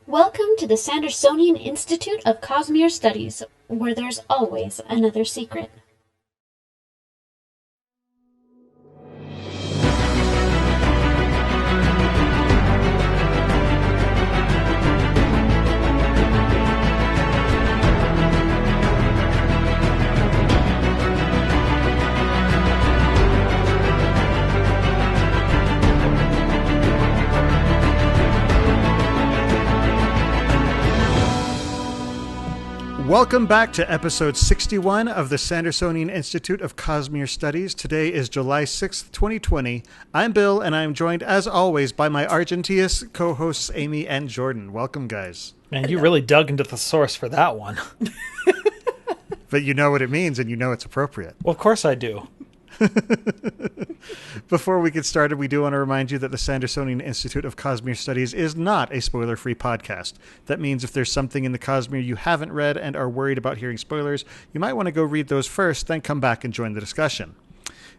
Welcome to the Sandersonian Institute of Cosmere Studies, where there's always another secret. Welcome back to episode 61 of the Sandersonian Institute of Cosmere Studies. Today is July 6th, 2020. I'm Bill, and I'm joined, as always, by my Argentius co-hosts Amy and Jordan. Welcome, guys. Man, you really dug into the source for that one. But you know what it means, and you know it's appropriate. Well, of course I do. Before we get started, we do want to remind you that the Sandersonian Institute of Cosmere Studies is not a spoiler-free podcast. That means if there's something in the Cosmere you haven't read and are worried about hearing spoilers, you might want to go read those first, then come back and join the discussion.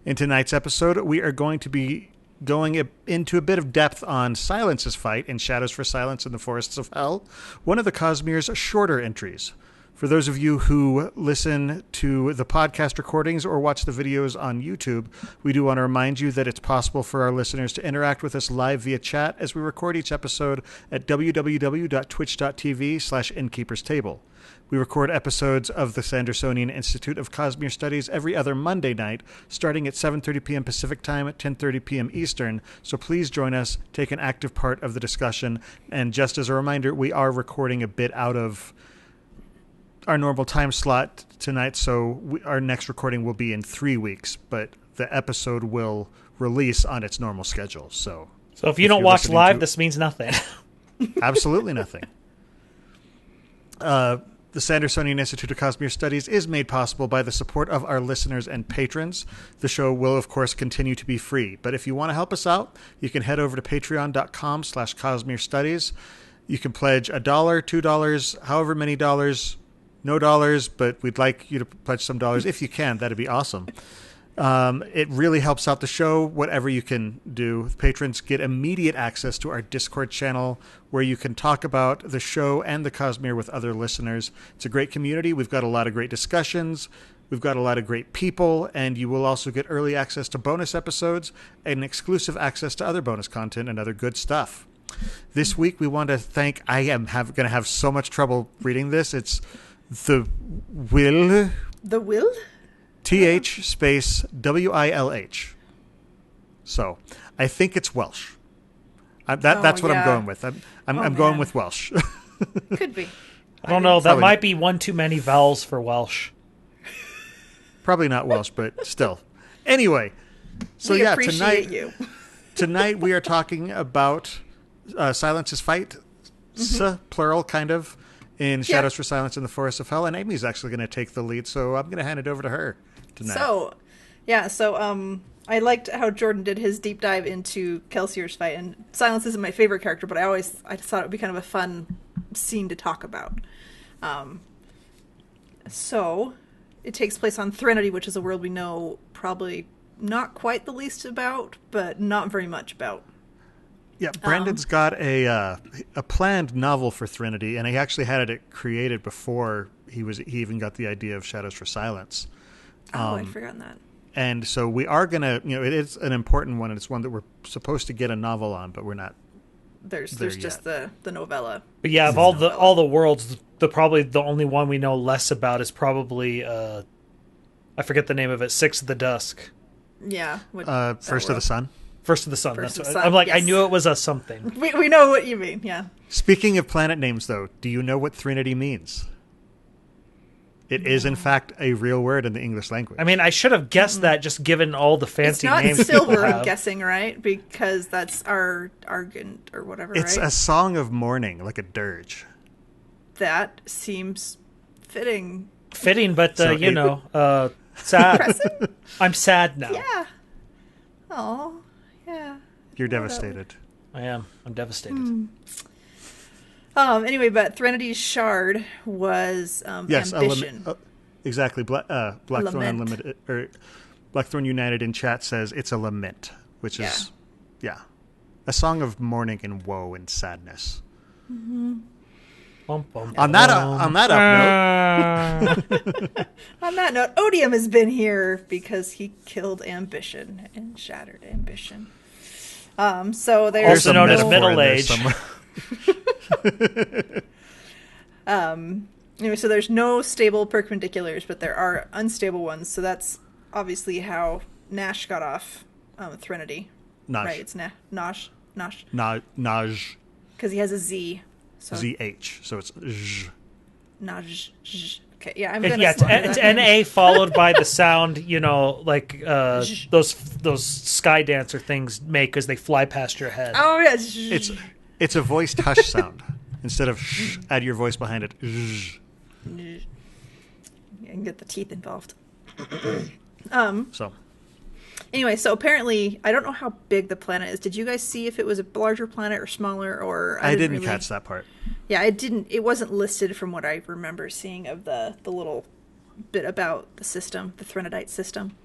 In tonight's episode, we are going to be going into a bit of depth on Silence's fight in Shadows for Silence in the Forests of Hell, one of the Cosmere's shorter entries. For those of you who listen to the podcast recordings or watch the videos on YouTube, we do want to remind you that it's possible for our listeners to interact with us live via chat as we record each episode at www.twitch.tv/innkeeperstable. We record episodes of the Sandersonian Institute of Cosmere Studies every other Monday night, starting at 7:30 p.m. Pacific Time at 10:30 p.m. Eastern, so please join us, take an active part of the discussion, and just as a reminder, we are recording a bit out of our normal time slot tonight, so our next recording will be in 3 weeks, but the episode will release on its normal schedule. So if you don't watch live, this means nothing. Absolutely nothing. The Sandersonian Institute of Cosmere Studies is made possible by the support of our listeners and patrons. The show will, of course, continue to be free, but if you want to help us out, you can head over to patreon.com/Cosmere Studies. You can pledge $1, $2, however many dollars. No dollars, but we'd like you to pledge some dollars. If you can, that'd be awesome. It really helps out the show, whatever you can do. Patrons get immediate access to our Discord channel where you can talk about the show and the Cosmere with other listeners. It's a great community. We've got a lot of great discussions. We've got a lot of great people, and you will also get early access to bonus episodes and exclusive access to other bonus content and other good stuff. This week, we want to thank, I am going to have so much trouble reading this. It's The Will TH space WILH. So I think it's Welsh. That's what I'm going with. I'm going with Welsh. Could be. I don't know. That might be one too many vowels for Welsh. Probably not Welsh, but still. Anyway, so we appreciate tonight we are talking about Silence's fight, plural, kind of, in Shadows for Silence in the Forest of Hell, and Amy's actually going to take the lead, so I'm going to hand it over to her tonight. So I liked how Jordan did his deep dive into Kelsier's fight, and Silence isn't my favorite character, but I just thought it would be kind of a fun scene to talk about. So it takes place on Threnody, which is a world we know probably not quite the least about, but not very much about. Yeah, Brandon's got a planned novel for Threnody, and he actually had it created before he even got the idea of Shadows for Silence. I'd forgotten that. And so we are gonna, it is an important one, and it's one that we're supposed to get a novel on, but we're not. There's just the novella. But yeah, of all the worlds, probably the only one we know less about is probably I forget the name of it, Six of the Dusk. Yeah. First of the Sun. First of the Sun. First That's of what Sun, I'm like. yes. I knew it was a something. We know what you mean. Yeah. Speaking of planet names, though, do you know what Threnody means? It is, in fact, a real word in the English language. I mean, I should have guessed that just given all the fancy names. It's not silver, people have. I'm guessing, right? Because that's our Argent or whatever, it's right? a song of mourning, like a dirge. That seems fitting. Fitting, but, So sad. Depressing? I'm sad now. Yeah. Oh, yeah. You're devastated. I am. I'm devastated. Anyway, but Threnity's shard was ambition. Exactly. Blackthorn Lament. Unlimited, or Blackthorn United in chat says it's a lament, which is, a song of mourning and woe and sadness. Bum, bum, On that up note, On that note, Odium has been here because he killed ambition and shattered ambition. So there's Also known as metaphor middle in there age. somewhere. Anyway, so there's no stable perpendiculars, but there are unstable ones. So that's obviously how Nash got off Threnody. Naj. Right, it's Nosh. Naj. Because he has a Z. So ZH. So it's zh. Naj. Okay, yeah, I'm It- gonna yeah, slaughter it's that. NA followed by the sound, like those Sky Dancer things make because they fly past your head. Oh yeah, It's a voiced hush sound. Instead of shh, add your voice behind it. Zh. You can get the teeth involved. So Anyway, so apparently, I don't know how big the planet is. Did you guys see if it was a larger planet or smaller? Or I didn't really... catch that part. Yeah, it didn't. It wasn't listed from what I remember seeing of the little bit about the system, the Threnodite system.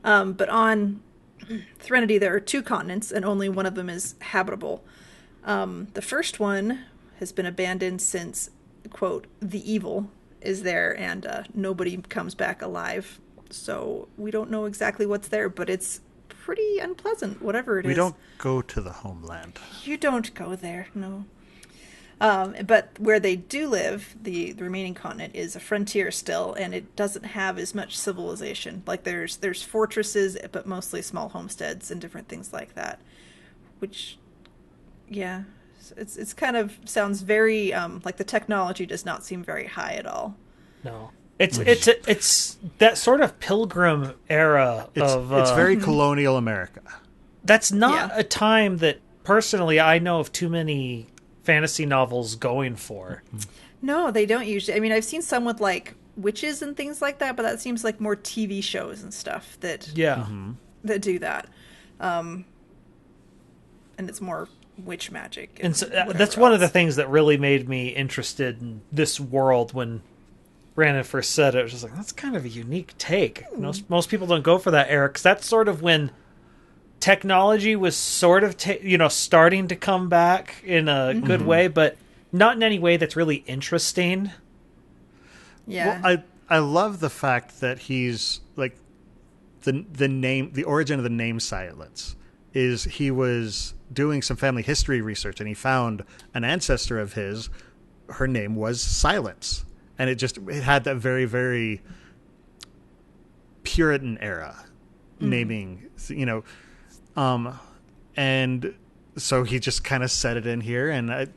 But on Threnody, there are 2 continents, and only one of them is habitable. The first one has been abandoned since, quote, the evil is there, and nobody comes back alive. So we don't know exactly what's there, but it's pretty unpleasant, whatever it is. We don't go to the homeland. You don't go there, no. But where they do live, the remaining continent, is a frontier still, and it doesn't have as much civilization. Like there's fortresses, but mostly small homesteads and different things like that. Which, yeah, it's kind of sounds very like the technology does not seem very high at all. No, it's that sort of pilgrim era of. It's very colonial America. That's not a time that personally I know of too many fantasy novels going for. No, they don't usually. I mean, I've seen some with like witches and things like that, but that seems like more TV shows and stuff that that do that. And it's more witch magic. And so, that's one of the things that really made me interested in this world when Brandon first said it. I was just like, that's kind of a unique take. Most people don't go for that era, because that's sort of when technology was sort of starting to come back in a good way, but not in any way that's really interesting. Yeah. Well, I love the fact that he's like the origin of the name Silence is he was doing some family history research and he found an ancestor of his. Her name was Silence, and it had that very, very Puritan era naming, and so he just kind of set it in here, and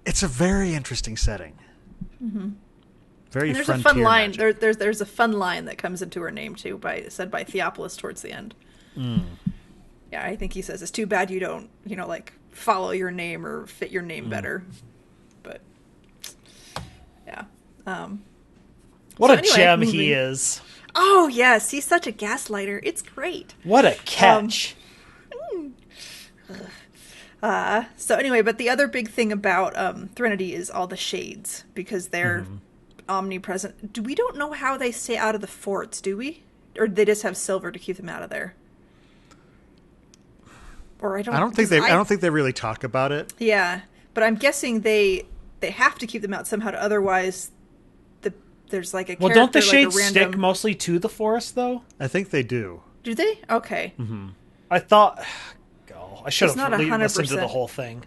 it's a very interesting setting. Very and there's a frontier fun line. magic. There's a fun line that comes into her name too, said by Theopolis towards the end. Yeah, I think he says it's too bad you don't, like follow your name or fit your name better. But yeah. What so a anyway, gem moving. he is. Oh yes, he's such a gaslighter. It's great. What a catch. So anyway, but the other big thing about Threnody is all the shades, because they're omnipresent. We don't know how they stay out of the forts, do we? Or they just have silver to keep them out of there? Or I don't think they really talk about it. Yeah, but I'm guessing they have to keep them out somehow. Otherwise, there's like a Well, character, don't the like shades a random... stick mostly to the forest, though? I think they do. Do they? Okay. I thought... I should It's have not listened to the 100%. whole thing.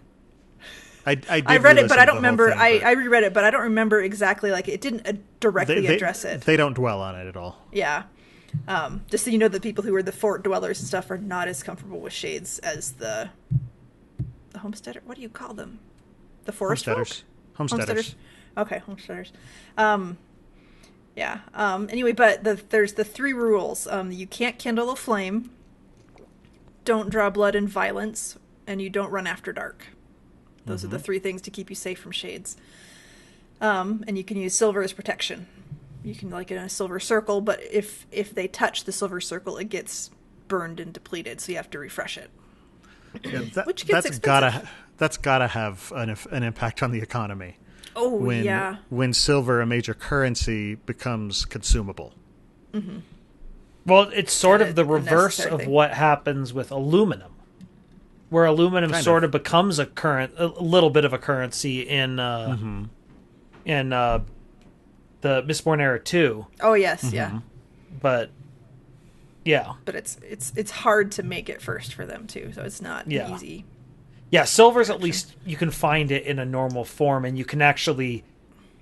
I did read it, but I don't re-listen to the whole remember. thing, I reread it, but I don't remember exactly. Like, it didn't directly address it. They don't dwell on it at all. Yeah. Just so you know, the people who are the fort dwellers and stuff are not as comfortable with shades as the homesteader. What do you call them? The forest folk? Homesteaders. Okay, homesteaders. Yeah. Anyway, but there's the 3 rules. You can't kindle a flame, don't draw blood and violence, and you don't run after dark. Those are the 3 things to keep you safe from shades. And you can use silver as protection. You can like in a silver circle, but if they touch the silver circle, it gets burned and depleted, so you have to refresh it. Yeah, Which gets expensive. That's gotta have an impact on the economy. Oh, yeah. When silver, a major currency, becomes consumable. Well, it's sort of the a reverse necessary of thing. what happens with aluminum. where aluminum Kind sort of. of becomes a little bit of a currency in the Mistborn Era 2. Oh yes, yeah. But yeah. But it's hard to make it first for them too, so it's not easy. Yeah, silver's at least you can find it in a normal form, and you can actually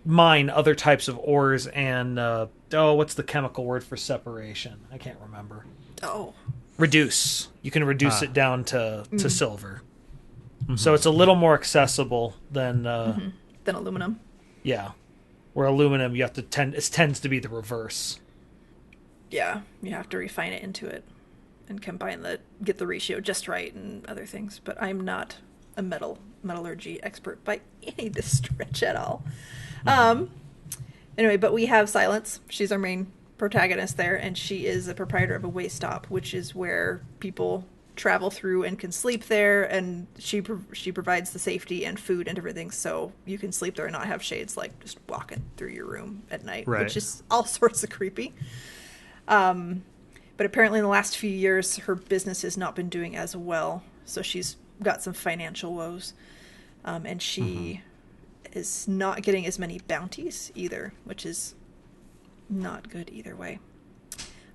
mine other types of ores and what's the chemical word for separation? I can't remember. Oh. Reduce. You can reduce it down to silver. So it's a little more accessible than aluminum. Yeah. Where aluminum you have to it tends to be the reverse. Yeah, you have to refine it into it and get the ratio just right and other things. But I'm not a metallurgy expert by any stretch at all. Anyway, but we have Silence. She's our main protagonist there, and she is the proprietor of a way stop, which is where people travel through and can sleep there, and she provides the safety and food and everything, so you can sleep there and not have shades like just walking through your room at night, which is all sorts of creepy. But apparently in the last few years, her business has not been doing as well. So she's got some financial woes. And she is not getting as many bounties either, which is not good either way.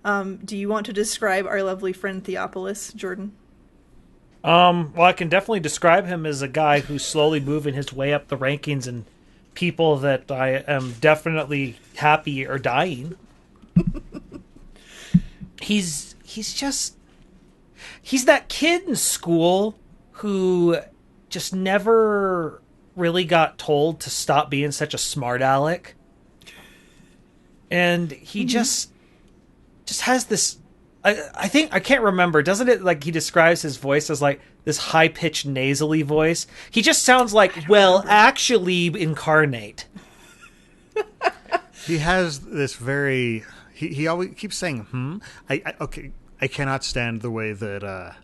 Do you want to describe our lovely friend Theopolis, Jordan? Well, I can definitely describe him as a guy who's slowly moving his way up the rankings, and people that I am definitely happy are dying. He's that kid in school who just never really got told to stop being such a smart aleck. And he just has this, I think, I can't remember, doesn't it, like, he describes his voice as like this high-pitched nasally voice? He just sounds like, actually incarnate. He has this very... He always keeps saying, I cannot stand the way that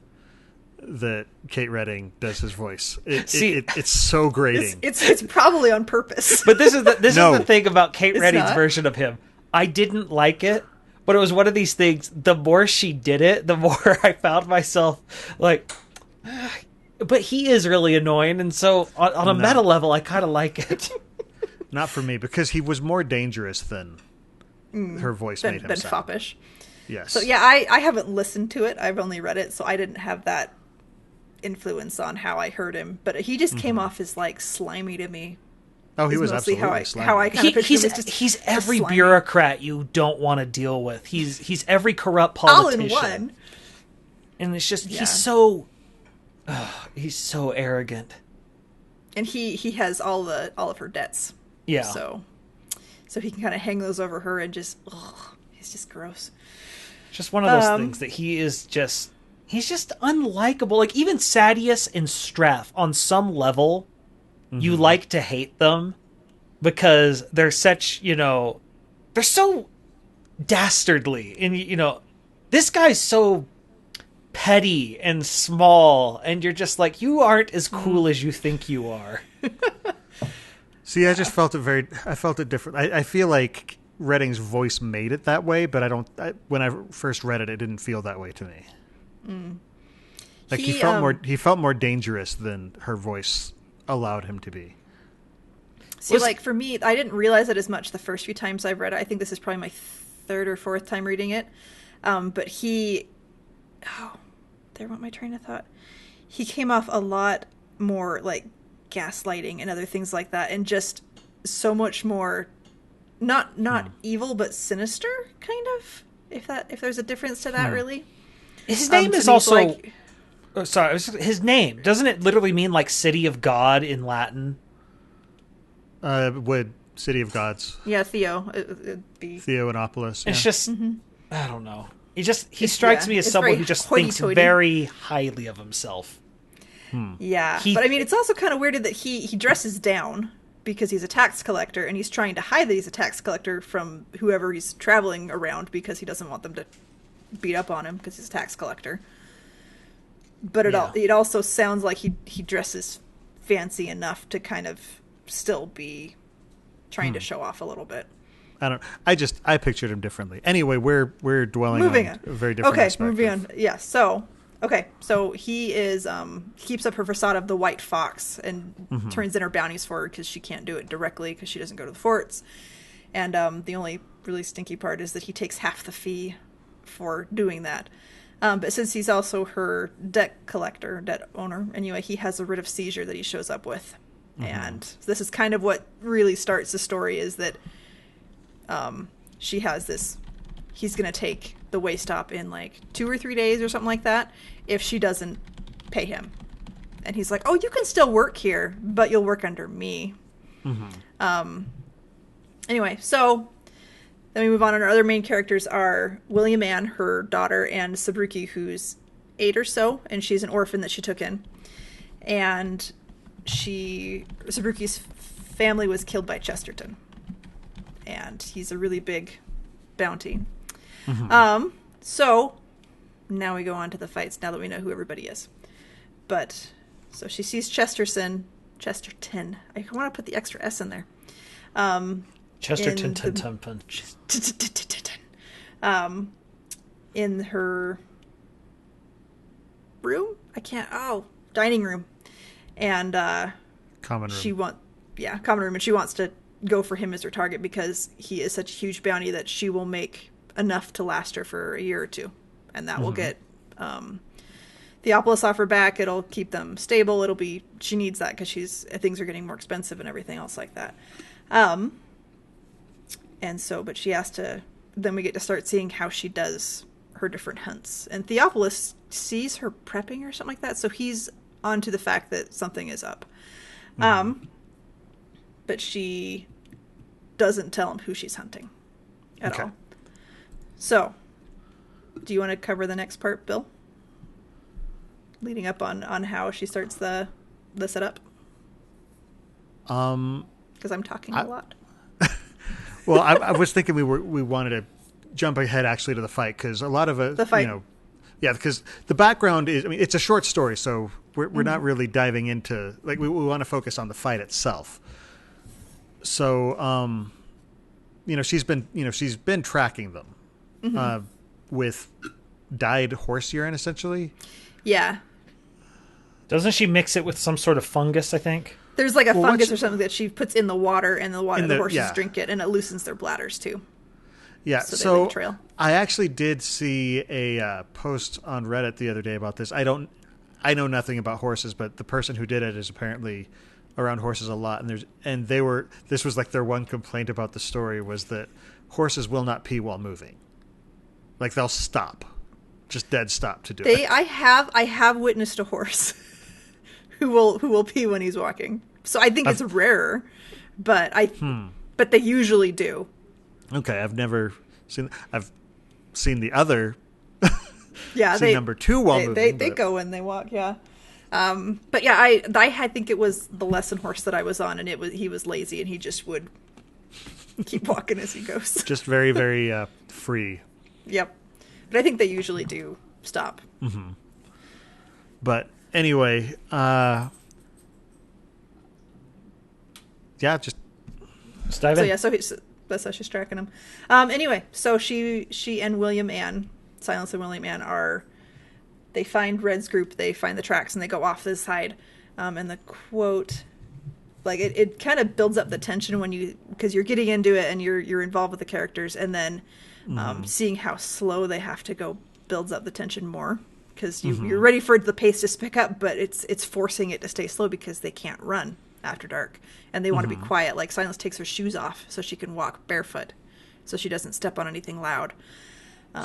Kate Redding does his voice. It's so grating. It's probably on purpose. But this is the thing about Kate Redding's version of him. I didn't like it, but it was one of these things, the more she did it, the more I found myself like, but he is really annoying, and so on a meta level, I kind of like it. Not for me, because he was more dangerous than her voice made him been sound. foppish. Yes. So yeah, I haven't listened to it. I've only read it, so I didn't have that influence on how I heard him. But he just came off as like slimy to me. Oh, he was absolutely slimy. How I kind of pictured him. He's every bureaucrat you don't want to deal with. He's every corrupt politician. All in one. And it's just he's so arrogant. And he has all of her debts. Yeah. So he can kind of hang those over her and just, he's just gross. Just one of those things that he's just unlikable. Like, even Sadius and Strath, on some level, you like to hate them because they're such, they're so dastardly. And, this guy's so petty and small, and you're just like, you aren't as cool as you think you are. See, I just felt it different. I feel like Redding's voice made it that way, but when I first read it, it didn't feel that way to me. Like he felt more dangerous than her voice allowed him to be. See, like for me, I didn't realize it as much the first few times I've read it. I think this is probably my third or fourth time reading it. But there went my train of thought. He came off a lot more like gaslighting and other things like that, and just so much more not evil but sinister, kind of, if there's a difference to that. Really, his name is also his name, doesn't it literally mean like city of God in Latin? Would city of gods? Yeah, Theo. It'd be Theoanopolis. It's just I don't know. He strikes me as someone who just thinks very highly of himself. Yeah, but I mean, it's also kind of weird that he dresses down because he's a tax collector, and he's trying to hide that he's a tax collector from whoever he's traveling around because he doesn't want them to beat up on him because he's a tax collector. But it also sounds like he dresses fancy enough to kind of still be trying to show off a little bit. I pictured him differently. Anyway, we're dwelling on a very different aspect. Moving on. Yeah, so Okay, so he is keeps up her facade of the White Fox and turns in her bounties for her because she can't do it directly because she doesn't go to the forts. And the only really stinky part is that he takes half the fee for doing that. But since he's also her debt owner, anyway, he has a writ of seizure that he shows up with. And this is kind of what really starts the story, is that she has this, he's going to take the way stop in like 2 or 3 days or something like that if she doesn't pay him. And he's like, oh, you can still work here, but you'll work under me. Anyway, so then we move on, and our other main characters are William Ann, her daughter, and Sabruki, who's 8 or so, and she's an orphan that she took in. And Sabruki's family was killed by Chesterton, and he's a really big bounty. So now we go on to the fights, now that we know who everybody is. But, so she sees Chesterton. I want to put the extra S in there. Chesterton. In her room? Dining room. And Common room. Common room, and she wants to go for him as her target because he is such a huge bounty that she will make enough to last her for a year or two, and that will get Theopolis off her back. It'll keep them stable. She needs that because things are getting more expensive and everything else like that. And so, but she has to, then we get to start seeing how she does her different hunts. And Theopolis sees her prepping or something like that, so he's onto the fact that something is up. But she doesn't tell him who she's hunting at all. So, do you want to cover the next part, Bill? Leading up on how she starts the setup? Because I'm talking a lot. Well, I was thinking we wanted to jump ahead actually to the fight, because a lot of it, the fight. Because the background is, it's a short story, so we're not really diving into, like, we want to focus on the fight itself. So, she's been tracking them with dyed horse urine, essentially. Yeah. Doesn't she mix it with some sort of fungus, I think? There's like a fungus or something that she puts in the water, and the horses drink it, and it loosens their bladders too. Yeah, so they leave a trail. I actually did see a post on Reddit the other day about this. I know nothing about horses, but the person who did it is apparently around horses a lot, and this was like their one complaint about the story, was that horses will not pee while moving. Like, they'll stop, just dead stop to do it. I have witnessed a horse who will pee when he's walking. So I think it's rarer, but but they usually do. Okay, I've never seen. I've seen the other. Yeah, number 2 while moving. They go when they walk. Yeah, but yeah, I think it was the lesson horse that I was on, and he was lazy, and he just would keep walking as he goes. Just very, very free. Yep, but I think they usually do stop. But anyway, just dive in. So that's how she's tracking him. Anyway, so she and William Ann, Silence and William Ann, they find Red's group, they find the tracks, and they go off this side. And the quote, like, it kind of builds up the tension because you're getting into it and you're involved with the characters, and then seeing how slow they have to go builds up the tension more, because you're ready for the pace to pick up, but it's forcing it to stay slow because they can't run after dark, and they want to be quiet. Like, Silence takes her shoes off so she can walk barefoot, so she doesn't step on anything loud.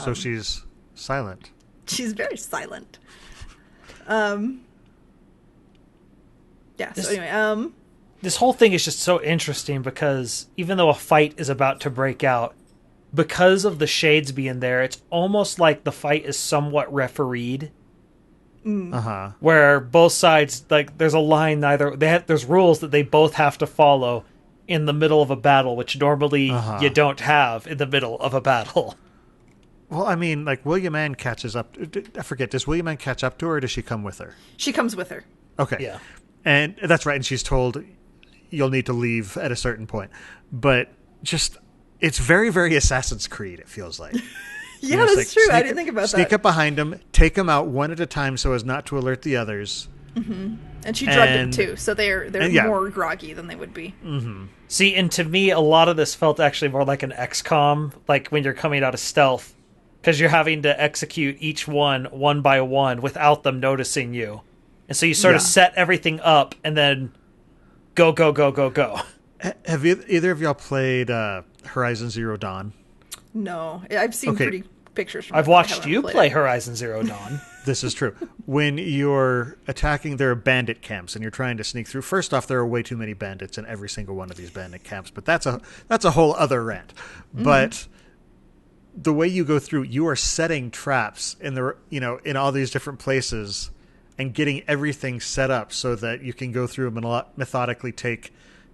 So she's silent. She's very silent. So anyway, this whole thing is just so interesting, because even though a fight is about to break out, because of the shades being there, it's almost like the fight is somewhat refereed. Where both sides, like, there's a line, there's rules that they both have to follow in the middle of a battle, which normally you don't have in the middle of a battle. Well, I mean, like, William Ann catches up. I forget, does William Ann catch up to her, or does she come with her? She comes with her. Okay. Yeah. And that's right, and she's told you'll need to leave at a certain point. But just, it's very, very Assassin's Creed, it feels like. Yeah, that's true. I didn't think about that. Sneak up behind them, take them out one at a time so as not to alert the others. And she drugged him too, so they're more groggy than they would be. See, and to me, a lot of this felt actually more like an XCOM, like when you're coming out of stealth, because you're having to execute each one by one without them noticing you. And so you sort of set everything up and then go. Have either of y'all played Horizon Zero Dawn? No. I've seen pretty pictures from I've watched you play Horizon Zero Dawn. This is true. When you're attacking, there are bandit camps, and you're trying to sneak through. First off, there are way too many bandits in every single one of these bandit camps, but that's a whole other rant. But the way you go through, you are setting traps in all these different places, and getting everything set up so that you can go through and methodically take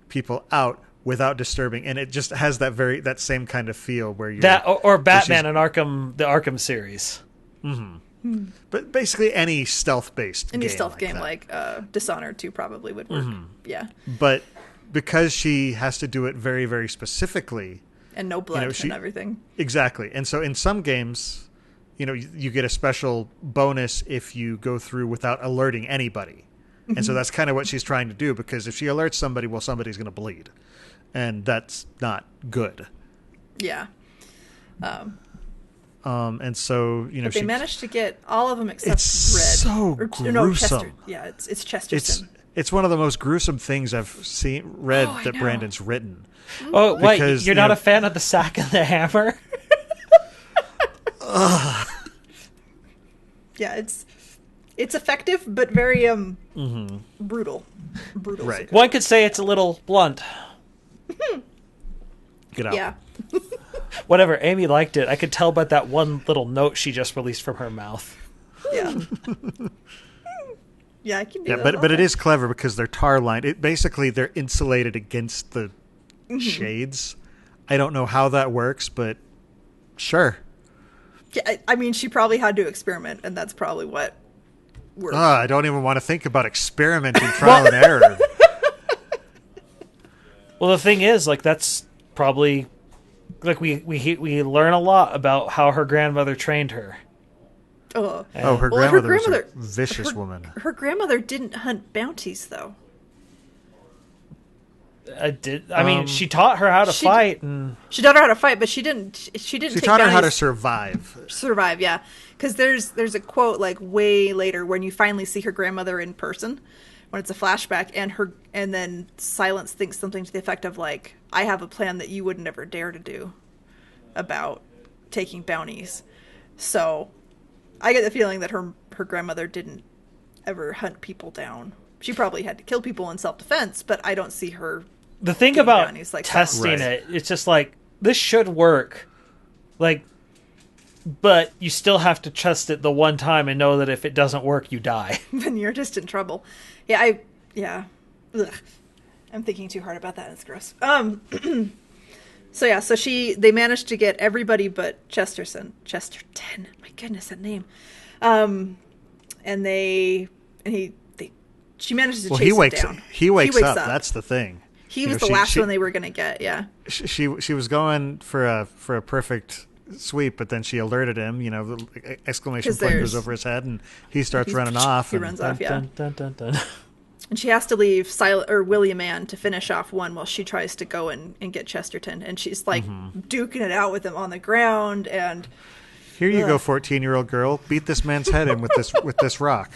people out without disturbing. And it just has that same kind of feel where you or Batman and the Arkham series. But basically any stealth-based game. Any stealth like game that. Like Dishonored 2 probably would work. Yeah. But because she has to do it very, very specifically. And no blood and everything. Exactly. And so in some games, you get a special bonus if you go through without alerting anybody. And so that's kind of what she's trying to do, because if she alerts somebody, well, somebody's going to bleed. And that's not good. Yeah. And so, but they managed to get all of them except Red. So gruesome. No, Chester. Yeah, it's Chesterton. It's one of the most gruesome things I've read that Brandon's written. Oh, wait, you're not a fan of the sack and the hammer? Yeah, it's effective, but very brutal. Brutal. Right. One could say it's a little blunt. Get out. Yeah. Whatever, Amy liked it. I could tell by that one little note she just released from her mouth. Yeah. Yeah, I can do that. But it is clever because they're tar lined. Basically, they're insulated against the shades. I don't know how that works, but sure. Yeah, I mean, she probably had to experiment, and that's probably what worked. I don't even want to think about experimenting, trial and error. Well, the thing is, that's probably we learn a lot about how her grandmother trained her. Her grandmother was a vicious woman. Her grandmother didn't hunt bounties, though. I mean, she taught her how to fight, and she taught her how to fight, but she didn't. She taught her how to survive. Survive, yeah. Because there's a quote way later when you finally see her grandmother in person, when it's a flashback, and then Silence thinks something to the effect of I have a plan that you would never dare to do about taking bounties. So I get the feeling that her grandmother didn't ever hunt people down. She probably had to kill people in self-defense, but I don't see her. The thing about testing it's just this should work. But you still have to test it the one time and know that if it doesn't work, you die. Then you're just in trouble. Yeah, Ugh. I'm thinking too hard about that. It's gross. So they managed to get everybody but Chesterton. My goodness, that name. She manages to chase him down. He wakes up. That's the thing. He was the last one they were going to get. Yeah. She was going for a perfect sweep, but then she alerted him. The exclamation point goes over his head, and he starts running off. He runs off. Yeah. Dun, dun, dun, dun. And she has to leave William Ann to finish off one while she tries to go and get Chesterton, and she's duking it out with him on the ground. And here you go, 14-year-old girl, beat this man's head in with this rock.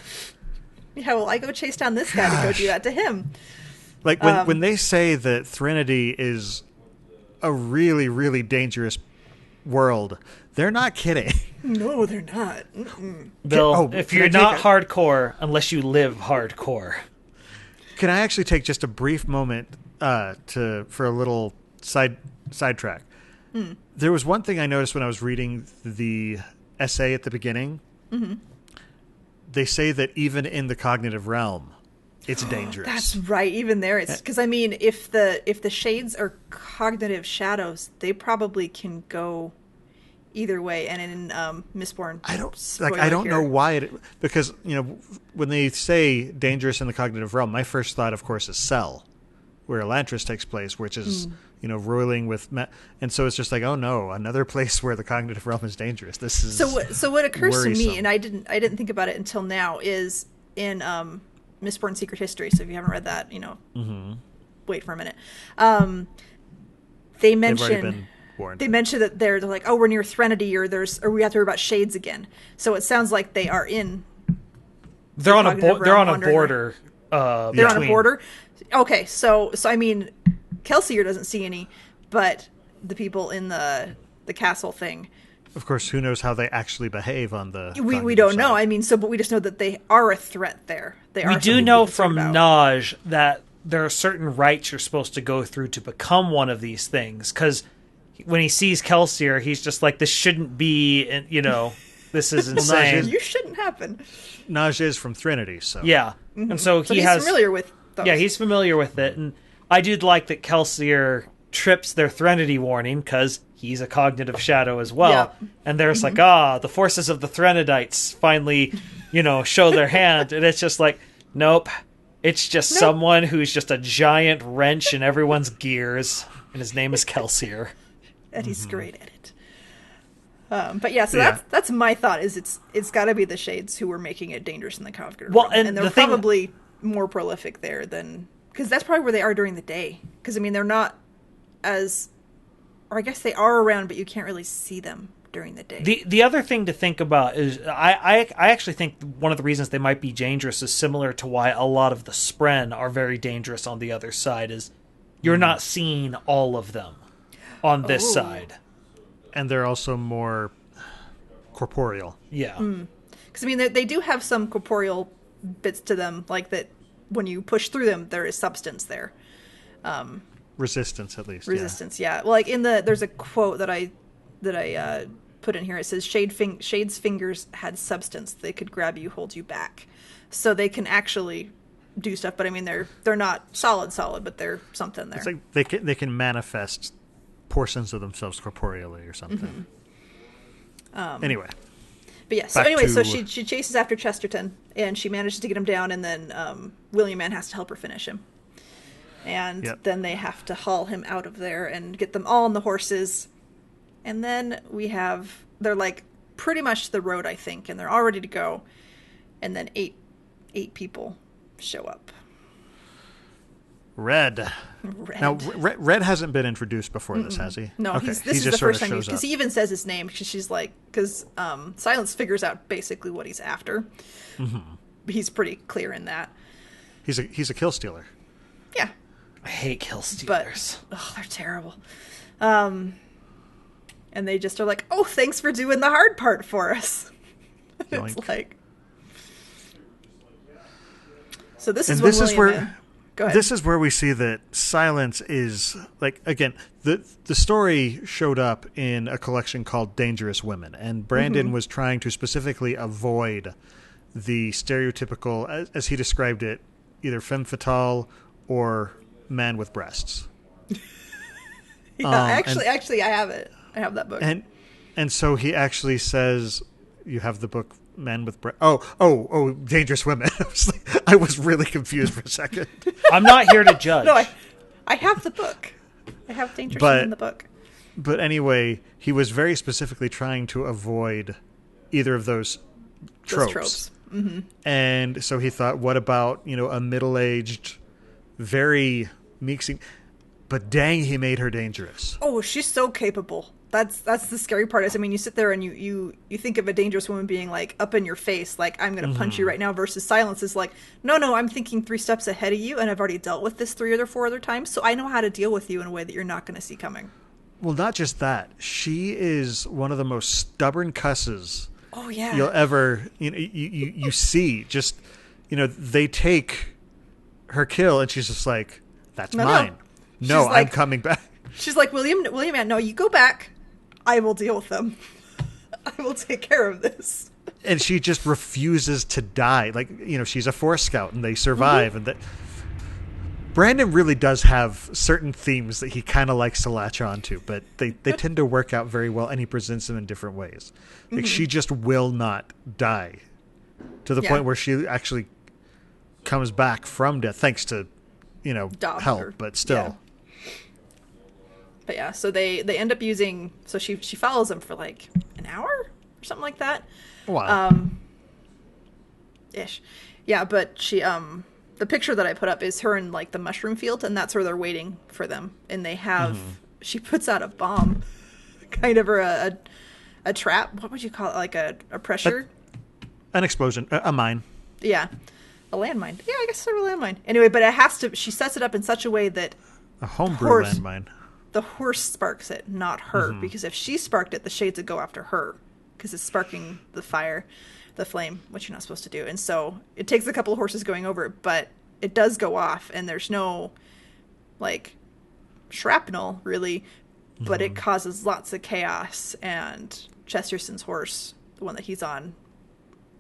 Yeah, well, I go chase down this guy to go do that to him. When they say that Threnody is a really, really dangerous world, they're not kidding. No, they're not. Bill, if you're not hardcore, unless you live hardcore. Can I actually take just a brief moment for a little sidetrack? There was one thing I noticed when I was reading the essay at the beginning. They say that even in the cognitive realm, it's dangerous. That's right. Even there, it's because if the shades are cognitive shadows, they probably can go either way. And in Mistborn, I don't know why because when they say dangerous in the cognitive realm, my first thought, of course, is Cell, where Elantris takes place, which is ruling with and so it's just like, oh no, another place where the cognitive realm is dangerous. This is so what occurs worrisome. to me, and I didn't think about it until now, is in Mistborn Secret History. So if you haven't read that, wait for a minute. They mention that they're like, oh, we're near Threnody, or we have to worry about shades again. So it sounds like they are in. They're on a border. They're on a border. Okay, so I mean, Kelsier doesn't see any, but the people in the castle thing. Of course, who knows how they actually behave on the. We don't know. I mean, but we just know that they are a threat there. We do know from Naj that there are certain rites you're supposed to go through to become one of these things. Because when he sees Kelsier, he's just like, this shouldn't be, this is insane. You shouldn't happen. Naj is from Threnody, so. Yeah. And so he's familiar with those. Yeah, he's familiar with it. And I do like that Kelsier trips their Threnody warning, because he's a cognitive shadow as well. Yeah. And there's like, the forces of the Threnodites finally, show their hand. And it's just like, nope. It's just someone who's just a giant wrench in everyone's gears. And his name is Kelsier. And he's great at it. But yeah, so that's my thought, is it's got to be the Shades who were making it dangerous in the cognitive realm. And they're probably more prolific there than... Because that's probably where they are during the day. Because, I mean, they're not as... Or I guess they are around, but you can't really see them during the day. The other thing to think about is... I actually think one of the reasons they might be dangerous is similar to why a lot of the Spren are very dangerous on the other side, is you're not seeing all of them on this side. And they're also more corporeal. Yeah. Because, I mean, they do have some corporeal bits to them, like that when you push through them, there is substance there. Resistance, at least. Resistance, yeah. Well, like there's a quote that I put in here. It says, Shade's fingers had substance. They could grab you, hold you back. So they can actually do stuff, but I mean, they're not solid, but they're something there. It's like they can manifest portions of themselves corporeally or something. Anyway. But yeah, so she chases after Chesterton, and she manages to get him down, and then William Mann has to help her finish him. And then they have to haul him out of there and get them all on the horses. And then they're like pretty much to the road, I think, and they're all ready to go. And then eight people show up. Red. Now, Red hasn't been introduced before this, has he? No, okay. This is the first time, because he even says his name, because Silence figures out basically what he's after. He's pretty clear in that. He's a kill stealer. Yeah. I hate kill stealers. But, they're terrible. And they just are like, oh, thanks for doing the hard part for us. It's like... So this is where... Go ahead. This is where we see that Silence is, like, again, the story showed up in a collection called Dangerous Women, and Brandon was trying to specifically avoid the stereotypical, as he described it, either femme fatale or man with breasts. Actually, I have it. I have that book. And so he actually says, you have the book Men with breasts. Oh, Dangerous Women. I was really confused for a second. I'm not here to judge. No, I have the book. I have Dangerous Women in the book. But anyway, he was very specifically trying to avoid either of those tropes. And so he thought, what about, a middle-aged, very meek, but dang, he made her dangerous. Oh, she's so capable. That's the scary part. Is, I mean, you sit there and you think of a dangerous woman being like up in your face, like I'm going to punch you right now, versus Silence is like, no, I'm thinking 3 steps ahead of you, and I've already dealt with this 3 or 4 other times, so I know how to deal with you in a way that you're not going to see coming. Well, not just that. She is one of the most stubborn cusses. Oh yeah. You'll ever you see. Just they take her kill, and she's just like, that's mine. No, I'm coming back. She's like, William, no, you go back. I will deal with them. I will take care of this. And she just refuses to die. Like, she's a Force Scout, and they survive. And that Brandon really does have certain themes that he kind of likes to latch onto, but they tend to work out very well, and he presents them in different ways. Like, she just will not die to the point where she actually comes back from death, thanks to Dom help, or- but still. But yeah, so they end up using. So she follows them for like an hour or something like that. Wow. Ish. Yeah, but she the picture that I put up is her in like the mushroom field, and that's where they're waiting for them. And they have she puts out a bomb, kind of, or a trap. What would you call it? Like a pressure. An explosion, a mine. Yeah, a landmine. Yeah, I guess sort of a landmine. Anyway, but it has to. She sets it up in such a way that A homebrew Horse. landmine. the horse sparks it, not her. Because if she sparked it, the shades would go after her, because it's sparking the fire, the flame, which you're not supposed to do. And so it takes a couple of horses going over it, but it does go off, and there's no like shrapnel really, but it causes lots of chaos. And Chesterson's horse, the one that he's on,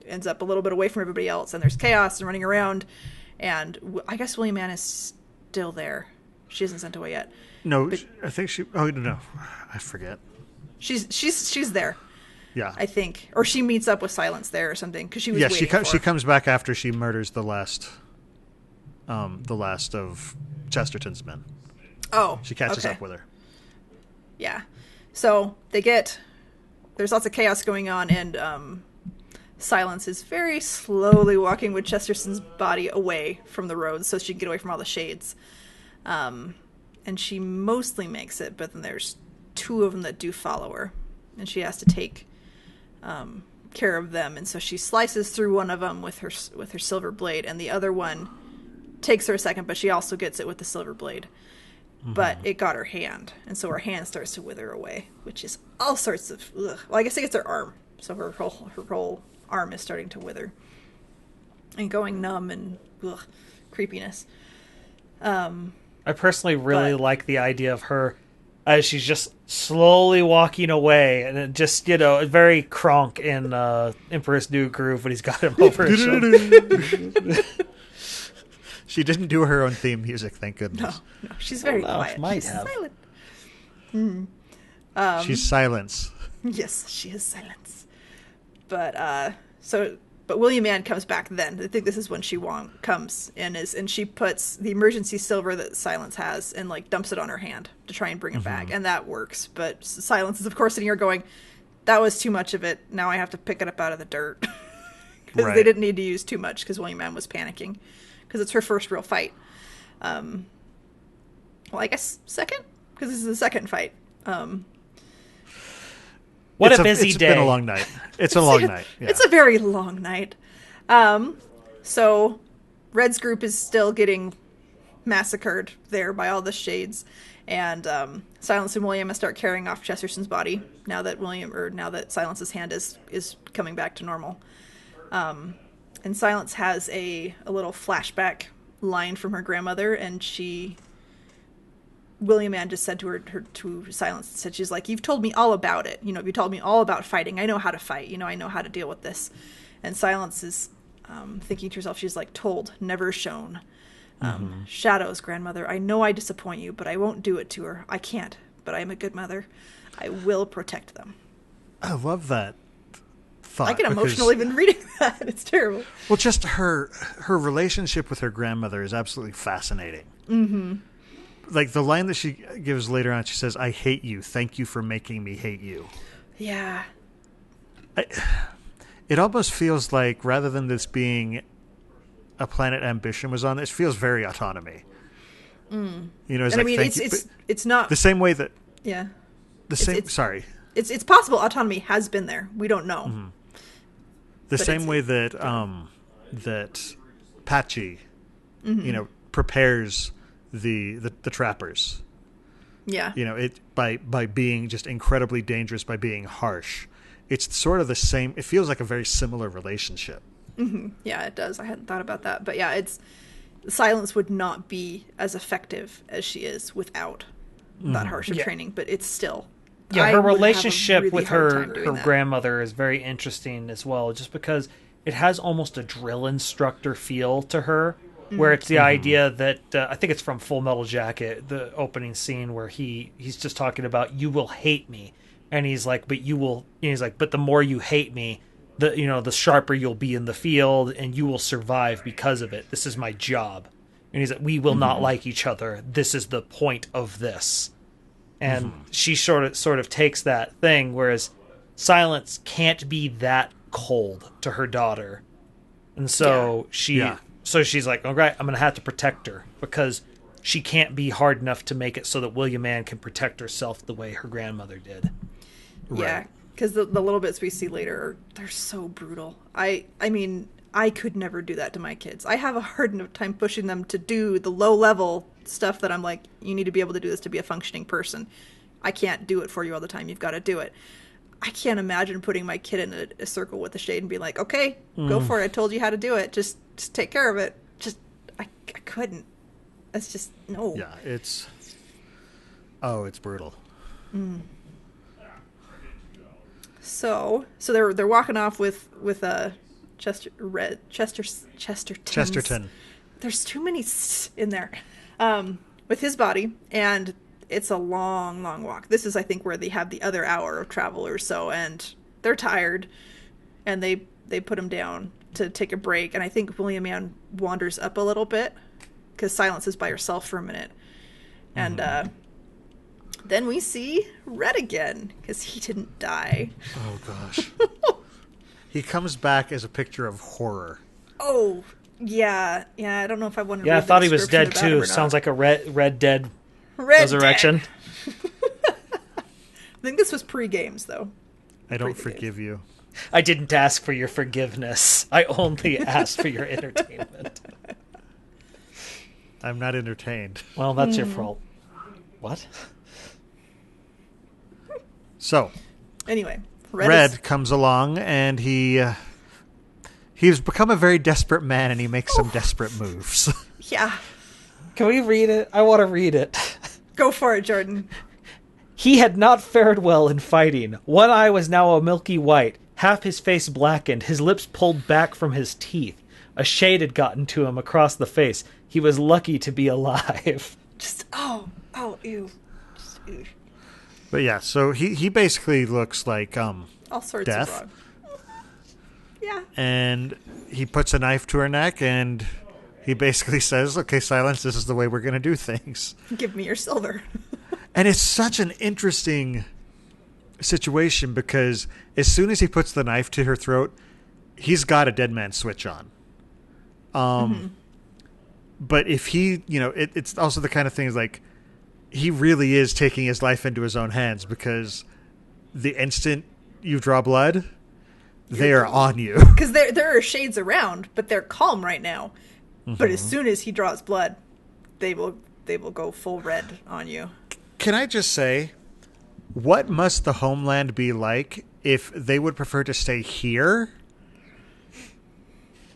ends up a little bit away from everybody else, and there's chaos and running around. And I guess William Ann is still there. She isn't sent away yet. No, I think she. Oh no, I forget. She's there, Yeah, I think, or she meets up with Silence there or something, because she was yeah. waiting She for. comes back after she murders the last of Chesterton's men. Oh, She catches okay. up with her. Yeah. So there's lots of chaos going on, and Silence is very slowly walking with Chesterson's body away from the road so she can get away from all the shades. And she mostly makes it, but then there's two of them that do follow her, and she has to take care of them. And so she slices through one of them with her silver blade, and the other one takes her a second, but she also gets it with the silver blade. But it got her hand, and so her hand starts to wither away, which is all sorts of ugh. Well, I guess it gets her arm, so her whole arm is starting to wither and going numb and ugh, creepiness. I personally really But- like the idea of her as she's just slowly walking away, and it just, very Kronk in Emperor's New Groove when he's got him over his shoulder. She didn't do her own theme music, thank goodness. No, she's very Well, quiet. might She's have. silent. She's silence. Yes, she is Silence. But William Ann comes back then. I think this is when she comes in, and she puts the emergency silver that Silence has and like dumps it on her hand to try and bring it back, and that works. But Silence is of course sitting here going, "That was too much of it. Now I have to pick it up out of the dirt," because Right. they didn't need to use too much, because William Ann was panicking, because it's her first real fight. Well, I guess second, because this is the second fight. What It's a busy It's day. been a long night. It's a long night. Yeah. It's a very long night. So Red's group is still getting massacred there by all the shades, and Silence and William start carrying off Chesterson's body now that Silence's hand is coming back to normal. And Silence has a little flashback line from her grandmother, and William Ann just said to Silence, said, she's like, "You've told me all about it. You told me all about fighting. I know how to fight. I know how to deal with this." And Silence is thinking to herself, she's like, "Told, never shown. Shadows, grandmother. I know I disappoint you, but I won't do it to her. I can't, but I am a good mother. I will protect them." I love that thought. I get because- emotional even reading that. It's terrible. Well, just her relationship with her grandmother is absolutely fascinating. Mm-hmm. Like the line that she gives later on, she says, "I hate you. Thank you for making me hate you." Yeah. It almost feels like, rather than this being a planet Ambition was on, it feels very Autonomy. It's And like, I mean, thank you. it's not. The same way that Yeah. It's- sorry. It's possible autonomy has been there. We don't know. Mm-hmm. The But same it's- way that that Patchy, prepares the trappers. Yeah. It by being just incredibly dangerous, by being harsh. It's sort of the same. It feels like a very similar relationship. Yeah, it does. I hadn't thought about that. But yeah, Silence would not be as effective as she is without that harsher Yeah. training, but it's still. Yeah, I her would have a relationship really with hard her time doing that. grandmother is very interesting as well, just because it has almost a drill instructor feel to her, where it's the idea that I think it's from Full Metal Jacket, the opening scene where he's just talking about, "You will hate me," and he's like, "But you will," and he's like, "But the more you hate me, the sharper you'll be in the field, and you will survive because of it. This is my job." And he's like, we will not like each other. This is the point of this. And she sort of takes that thing, whereas Silence can't be that cold to her daughter. And so she's like, all right, I'm going to have to protect her because she can't be hard enough to make it so that William Ann can protect herself the way her grandmother did. Yeah, because the little bits we see later, they're so brutal. I mean, I could never do that to my kids. I have a hard enough time pushing them to do the low-level stuff that I'm like, you need to be able to do this to be a functioning person. I can't do it for you all the time. You've got to do it. I can't imagine putting my kid in a circle with a shade and being like, okay, go for it. I told you how to do it. Just take care of it. I couldn't. That's just, no. Yeah, it's brutal. So they're walking off with Chesterton. There's too many in there. With his body, and it's a long, long walk. This is, I think, where they have the other hour of travel or so, and they're tired, and they put him down to take a break. And I think William Ann wanders up a little bit because Silence is by herself for a minute, and then we see Red again because he didn't die. Oh gosh. He comes back as a picture of horror. Oh, yeah. I don't know if I wanted to Yeah, I read the thought he was dead description about him too. or not. Sounds like a red dead Red resurrection. Dead. I think this was pre-games, though. I don't forgive you. I didn't ask for your forgiveness. I only asked for your entertainment. I'm not entertained. Well, that's your fault. What? So, Anyway, Red comes along, and he's become a very desperate man, and he makes some desperate moves. Yeah. Can we read it? I want to read it. Go for it, Jordan. He had not fared well in fighting. One eye was now a milky white, half his face blackened, his lips pulled back from his teeth. A shade had gotten to him across the face. He was lucky to be alive. Just, ew. Just, ew. But yeah, so he basically looks like All sorts death. of wrong. Yeah. And he puts a knife to her neck, and he basically says, okay, Silence, this is the way we're going to do things. Give me your silver. And it's such an interesting situation because as soon as he puts the knife to her throat, he's got a dead man switch on. But if he, it's also the kind of thing like he really is taking his life into his own hands because the instant you draw blood, they are on you. Because there are shades around, but they're calm right now. But as soon as he draws blood, they will go full red on you. Can I just say, what must the homeland be like if they would prefer to stay here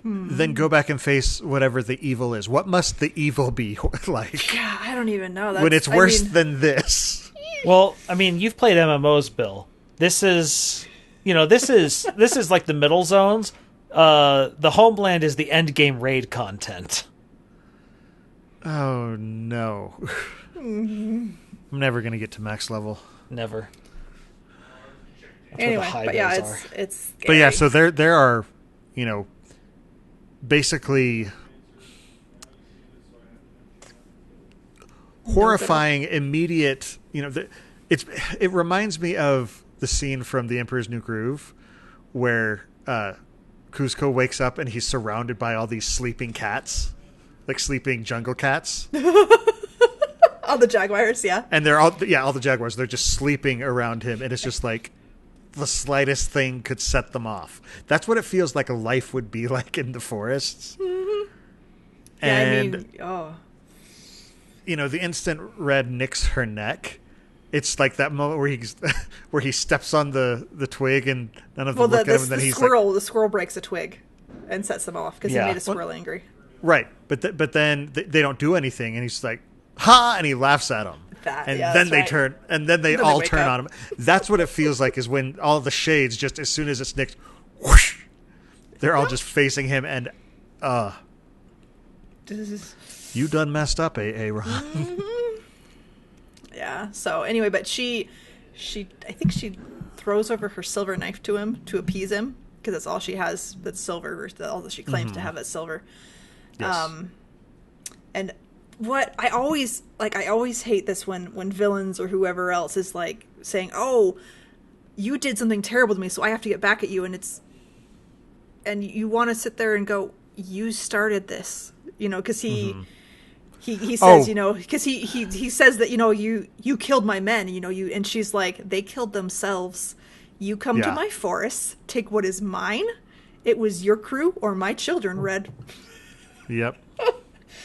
than go back and face whatever the evil is? What must the evil be like? Yeah, I don't even know. When it's worse than this. Well, I mean, you've played MMOs, Bill. This is like the middle zones. The homeland is the end game raid content. Oh no. I'm never going to get to max level. Never. That's Anyway, where the high but yeah, bears are. it's But yeah, scary. so there are, basically horrifying, immediate, it reminds me of the scene from The Emperor's New Groove where Kuzco wakes up and he's surrounded by all these sleeping cats, like sleeping jungle cats. all the jaguars, yeah. And they're all the jaguars, they're just sleeping around him, and it's just like the slightest thing could set them off. That's what it feels like a life would be like in the forests. Mm-hmm. And yeah, the instant Red nicks her neck, it's like that moment where he steps on the twig and none of them look at him, and then he's the squirrel breaks a twig and sets them off because he made a squirrel angry. Right, but then they don't do anything, and he's like, "Ha!" and he laughs at them. Then they turn, and then they all turn on him. That's what it feels like, is when all the shades, just as soon as it's nicked, whoosh, they're all just facing him, and you done messed up, Ron. Mm-hmm. Yeah. So anyway, but I think she throws over her silver knife to him to appease him because that's all she has that's silver. All that she claims to have that's silver. Yes. And what I always hate this when villains or whoever else is like saying, "Oh, you did something terrible to me, so I have to get back at you," and you want to sit there and go, "You started this," because he says, because he says that you killed my men, and she's like, "They killed themselves. You come to my forest, take what is mine. It was your crew or my children, Red." Yep.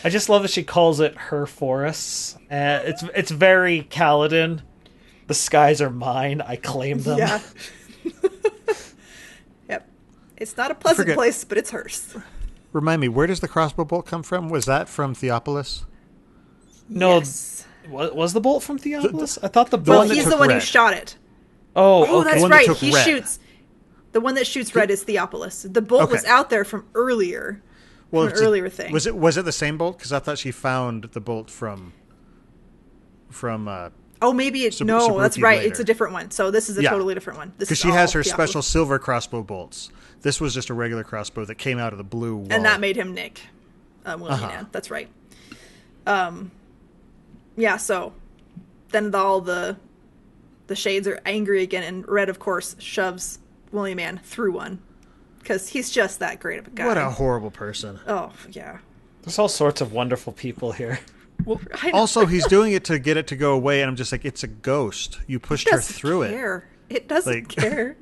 I just love that she calls it her forests. It's very Kaladin. The skies are mine. I claim them. Yeah. Yep. It's not a pleasant place, but it's hers. Remind me, where does the crossbow bolt come from? Was that from Theopolis? No. Yes. Was the bolt from Theopolis? I thought the Well, bolt. he's the one who shot it. Oh, okay. That's The one that right. took He Red. shoots. The one that shoots Red is Theopolis. The bolt was out there from earlier. Well, from an earlier thing. Was it the same bolt? Because I thought she found the bolt from. Oh, maybe it's no. That's Sabruki right. later. It's a different one. So this is a totally different one. Because she has her special silver crossbow bolts. This was just a regular crossbow that came out of the blue wall. And that made him Nick. William That's right. Yeah. So then all the shades are angry again, and Red, of course, shoves William Ann through one because he's just that great of a guy. What a horrible person. Oh yeah. There's all sorts of wonderful people here. Well, also, he's doing it to get it to go away, and I'm just like, it's a ghost. You pushed her through it. It doesn't care.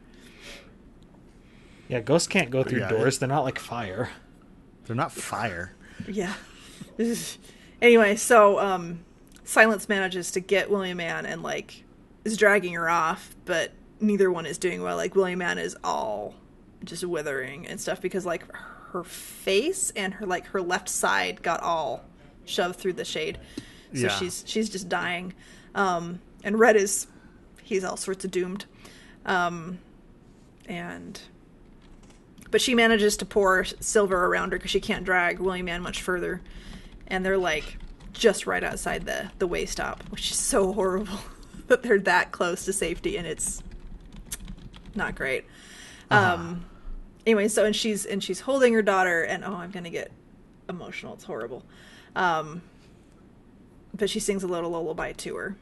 Yeah, ghosts can't go through doors. They're not like fire. They're not fire. Yeah. Anyway, so Silence manages to get William Ann and is dragging her off, but neither one is doing well. William Ann is all just withering and stuff because her face and her left side got all shoved through the shade. So she's just dying. And Red he's all sorts of doomed. But she manages to pour silver around her because she can't drag William Ann much further. And they're just right outside the way stop, which is so horrible that they're that close to safety, and it's not great. Anyway, so and she's holding her daughter, and I'm gonna get emotional. It's horrible. But she sings a little lullaby to her.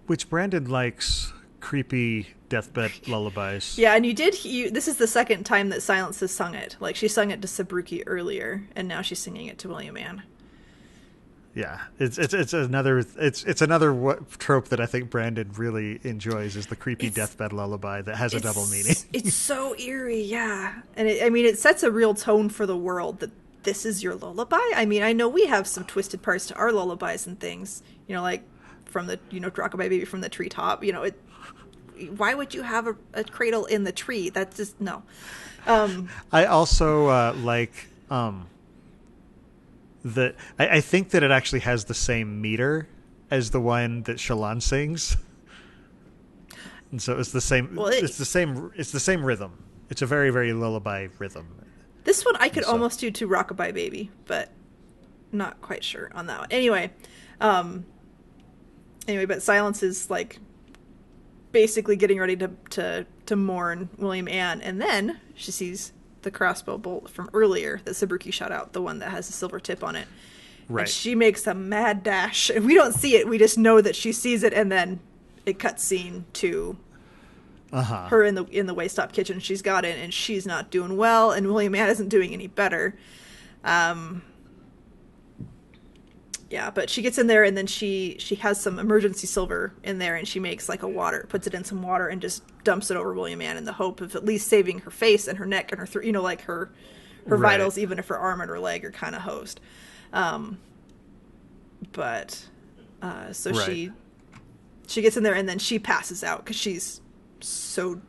Which Brandon likes creepy deathbed lullabies. Yeah, and this is the second time that Silence has sung it. She sung it to Sabruki earlier, and now she's singing it to William Ann. Yeah, it's another trope that I think Brandon really enjoys is the creepy deathbed lullaby that has a double meaning. It's so eerie, yeah, and it sets a real tone for the world that this is your lullaby. I mean, I know we have some twisted parts to our lullabies and things, from the Rockabye Baby from the treetop. Why would you have a cradle in the tree? That's just no. I also I think that it actually has the same meter as the one that Shallan sings, and so it's the same. Well, it's the same rhythm. It's a very, very lullaby rhythm. This one I could almost do to Rockabye Baby, but not quite sure on that one. Anyway, but Silence is basically getting ready to mourn William Ann, and then she sees the crossbow bolt from earlier that Sabruki shot out, the one that has a silver tip on it. Right. And she makes a mad dash, and we don't see it. We just know that she sees it, and then it cuts scene to her in the waste stop kitchen. She's got it, and she's not doing well, and William Ann isn't doing any better. Yeah, but she gets in there, and then she has some emergency silver in there, and she makes puts it in some water and just dumps it over William Ann in the hope of at least saving her face and her neck and her her vitals, even if her arm and her leg are kind of hosed. She gets in there, and then she passes out because she's so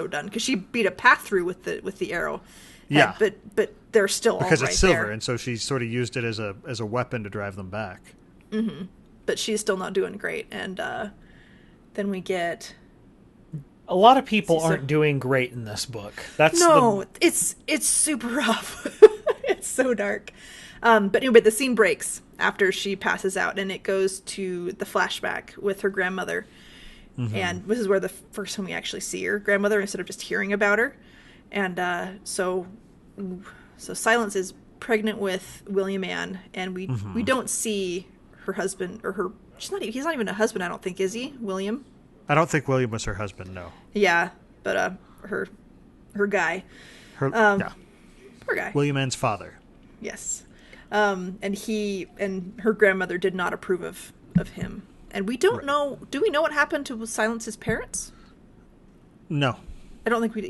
done because she beat a path through with the arrow. Yeah, but they're still because all right it's silver, there. And so she sort of used it as a weapon to drive them back. Mm-hmm. But she's still not doing great, and then we get a lot of people aren't doing great in this book. It's super rough. It's so dark. But anyway, the scene breaks after she passes out, and it goes to the flashback with her grandmother. Mm-hmm. And this is where the first time we actually see her grandmother instead of just hearing about her. And so Silence is pregnant with William Ann, and we don't see her husband or her. He's not even a husband, I don't think, is he? William? I don't think William was her husband. No. Yeah, but her guy. Yeah. Poor guy. William Ann's father. Yes. And he and her grandmother did not approve of him. And we don't know. Do we know what happened to Silence's parents? No. I don't think we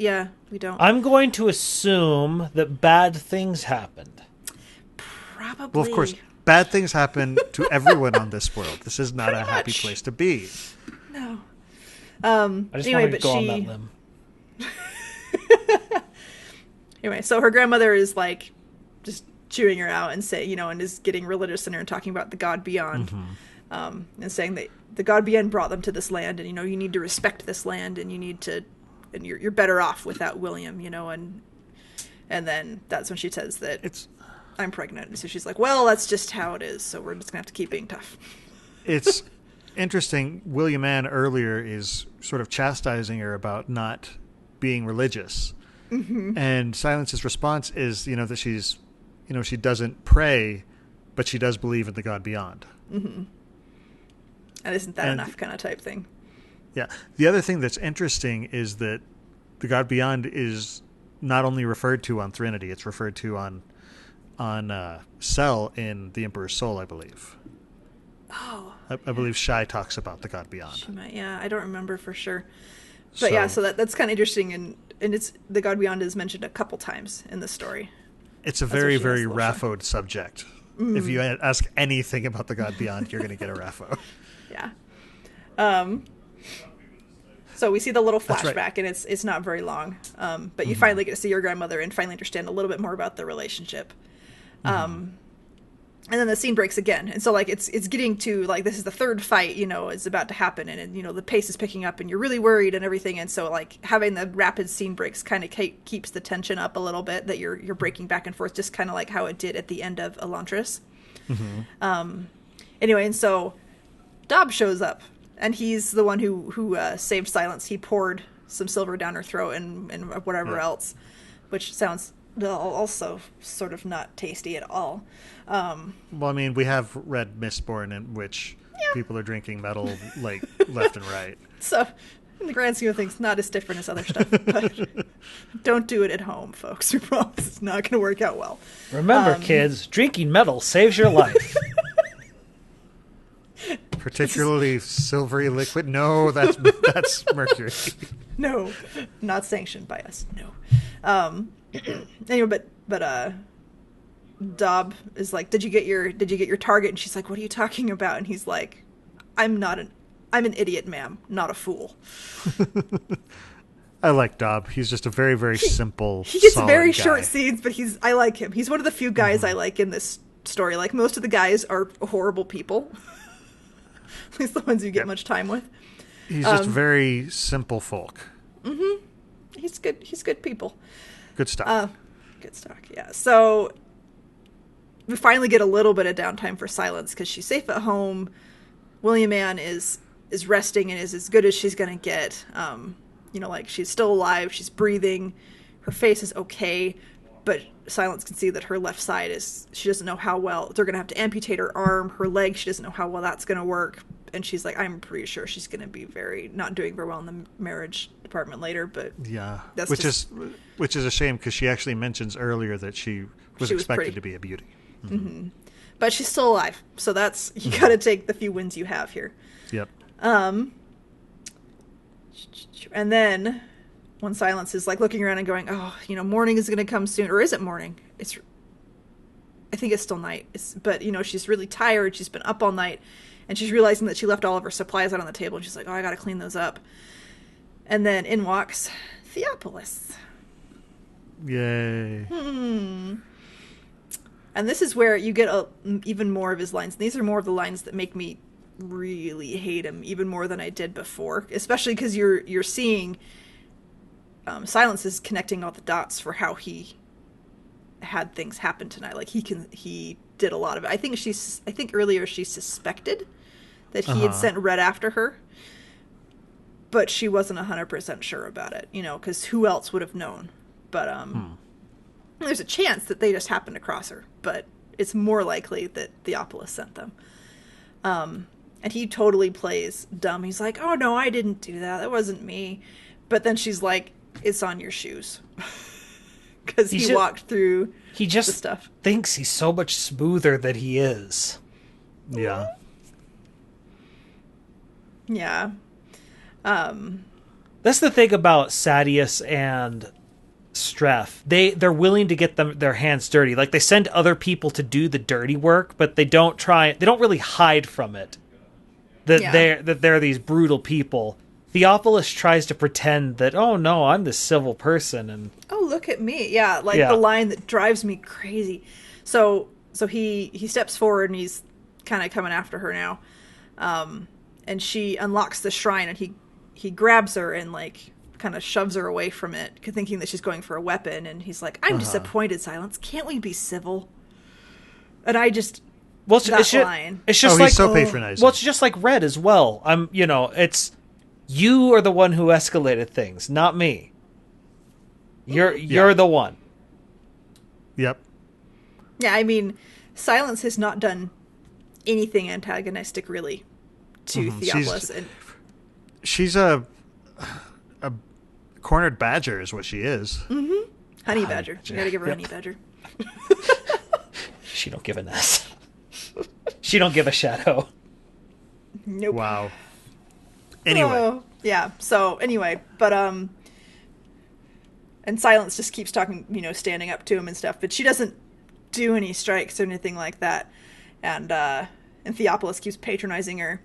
don't. I'm going to assume that bad things happened. Probably. Well, of course, bad things happen to everyone on this world. This is not a happy place to be. No. I just anyway, wanted to but go on that limb. Anyway, so her grandmother is like just chewing her out and and is getting religious in her and talking about the God beyond, and saying that the God beyond brought them to this land, and you need to respect this land, and you need to, and you're better off without William, and then that's when she says that I'm pregnant, and so she's like, well, that's just how it is, so we're just gonna have to keep being tough. It's interesting. William Ann earlier is sort of chastising her about not being religious. And Silence's response is, that she's, she doesn't pray, but she does believe in the God beyond. And isn't that enough kind of type thing? Yeah. The other thing that's interesting is that the God beyond is not only referred to on Threnody, it's referred to on Cell in The Emperor's Soul, I believe. Oh. I believe Shai talks about the God beyond. She might, yeah, I don't remember for sure. But so that's kind of interesting, and it's the God beyond is mentioned a couple times in the story. It's a very, very Raphode subject. If you ask anything about the God beyond, you're going to get a Raphode. Yeah. So we see the little flashback, and it's not very long. But you finally get to see your grandmother and finally understand a little bit more about the relationship. And then the scene breaks again. And so, like, it's getting to, like, this is the third fight, is about to happen. And, the pace is picking up and you're really worried and everything. And so, like, having the rapid scene breaks kind of keeps the tension up a little bit, that you're breaking back and forth, just kind of like how it did at the end of Elantris. Anyway, and so Dob shows up. And he's the one who saved Silence. He poured some silver down her throat and whatever else, which sounds also sort of not tasty at all. Well, I mean, we have read Mistborn, in which people are drinking metal like left and right. So, in the grand scheme of things, not as different as other stuff. But don't do it at home, folks. We promise it's not going to work out well. Remember, kids, drinking metal saves your life. Particularly silvery liquid. No, that's mercury. No, not sanctioned by us. No. Anyway, but Dob is like, did you get your target? And she's like, what are you talking about? And he's like, I'm an idiot, ma'am, not a fool. I like Dob. He's just a very, very simple, he gets solid very guy. Short scenes, but I like him. He's one of the few guys I like in this story. Like, most of the guys are horrible people. At least the ones you get much time with. He's just very simple folk. He's good people. Good stuff. Good stock, yeah. So we finally get a little bit of downtime for Silence because she's safe at home. William Ann is resting and is as good as she's gonna get. Like, she's still alive, she's breathing, her face is okay, but Silence can see that her left side she doesn't know how well they're gonna have to amputate her arm, her leg, she doesn't know how well that's gonna work. And she's like, I'm pretty sure she's going to be not doing very well in the marriage department later. But yeah, which is a shame, because she actually mentions earlier that she was expected to be a beauty. But she's still alive, so that's you got to take the few wins you have here. Yep. And then when Silence is like looking around and going, oh, morning is going to come soon, or is it morning? I think it's still night. But she's really tired. She's been up all night. And she's realizing that she left all of her supplies out on the table. And she's like, oh, I got to clean those up. And then in walks Theopolis. Yay. And this is where you get even more of his lines. And these are more of the lines that make me really hate him even more than I did before. Especially because you're seeing Silence is connecting all the dots for how he had things happen tonight. Like, he did a lot of it. I think earlier she suspected that he had sent Red after her, but she wasn't 100% sure about it, because who else would have known? But There's a chance that they just happened to cross her, but it's more likely that Theopolis sent them. And he totally plays dumb. He's like, oh, no, I didn't do that. That wasn't me. But then she's like, it's on your shoes. Because he walked through the stuff. Thinks he's so much smoother than he is. Yeah. Yeah. That's the thing about Sadius and Streff. They're willing to get their hands dirty. Like, they send other people to do the dirty work, but they don't really hide from it. That they're these brutal people. Theopolis tries to pretend that, oh no, I'm this civil person, and oh, look at me. Yeah, the line that drives me crazy. So he steps forward and he's kind of coming after her now. And she unlocks the shrine and he grabs her and like kind of shoves her away from it, thinking that she's going for a weapon, and he's like, I'm disappointed, Silence. Can't we be civil? And I just line. It's just he's so patronizing. Well, it's just like Red as well. It's you are the one who escalated things, not me. You're the one. Yep. Yeah, I mean, Silence has not done anything antagonistic really to Theopolis. She's a cornered badger is what she is. Mm-hmm. Honey badger. You gotta give her honey badger. She don't give an ass. She don't give a shadow. Nope. Wow. Anyway. Yeah. So anyway, but and Silence just keeps talking, standing up to him and stuff, but she doesn't do any strikes or anything like that. And Theopolis keeps patronizing her,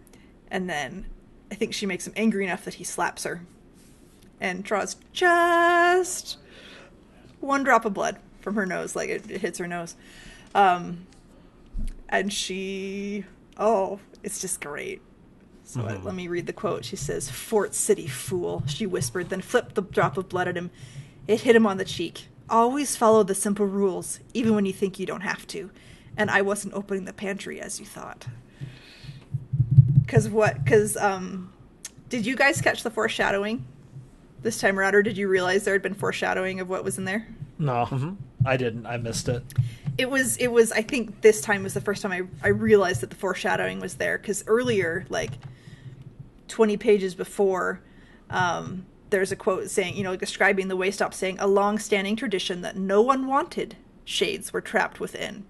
and then I think she makes him angry enough that he slaps her and draws just one drop of blood from her nose, like it hits her nose. And she, it's just great. So let me read the quote. She says, "Fort City fool," she whispered, then flipped the drop of blood at him. It hit him on the cheek. "Always follow the simple rules, even when you think you don't have to. And I wasn't opening the pantry as you thought." Because did you guys catch the foreshadowing this time around, or did you realize there had been foreshadowing of what was in there? No, I didn't. I missed it. It was, I think this time was the first time I realized that the foreshadowing was there, because earlier, like 20 pages before, there's a quote saying, describing the way stop, saying, "A long-standing tradition that no unwanted shades were trapped within."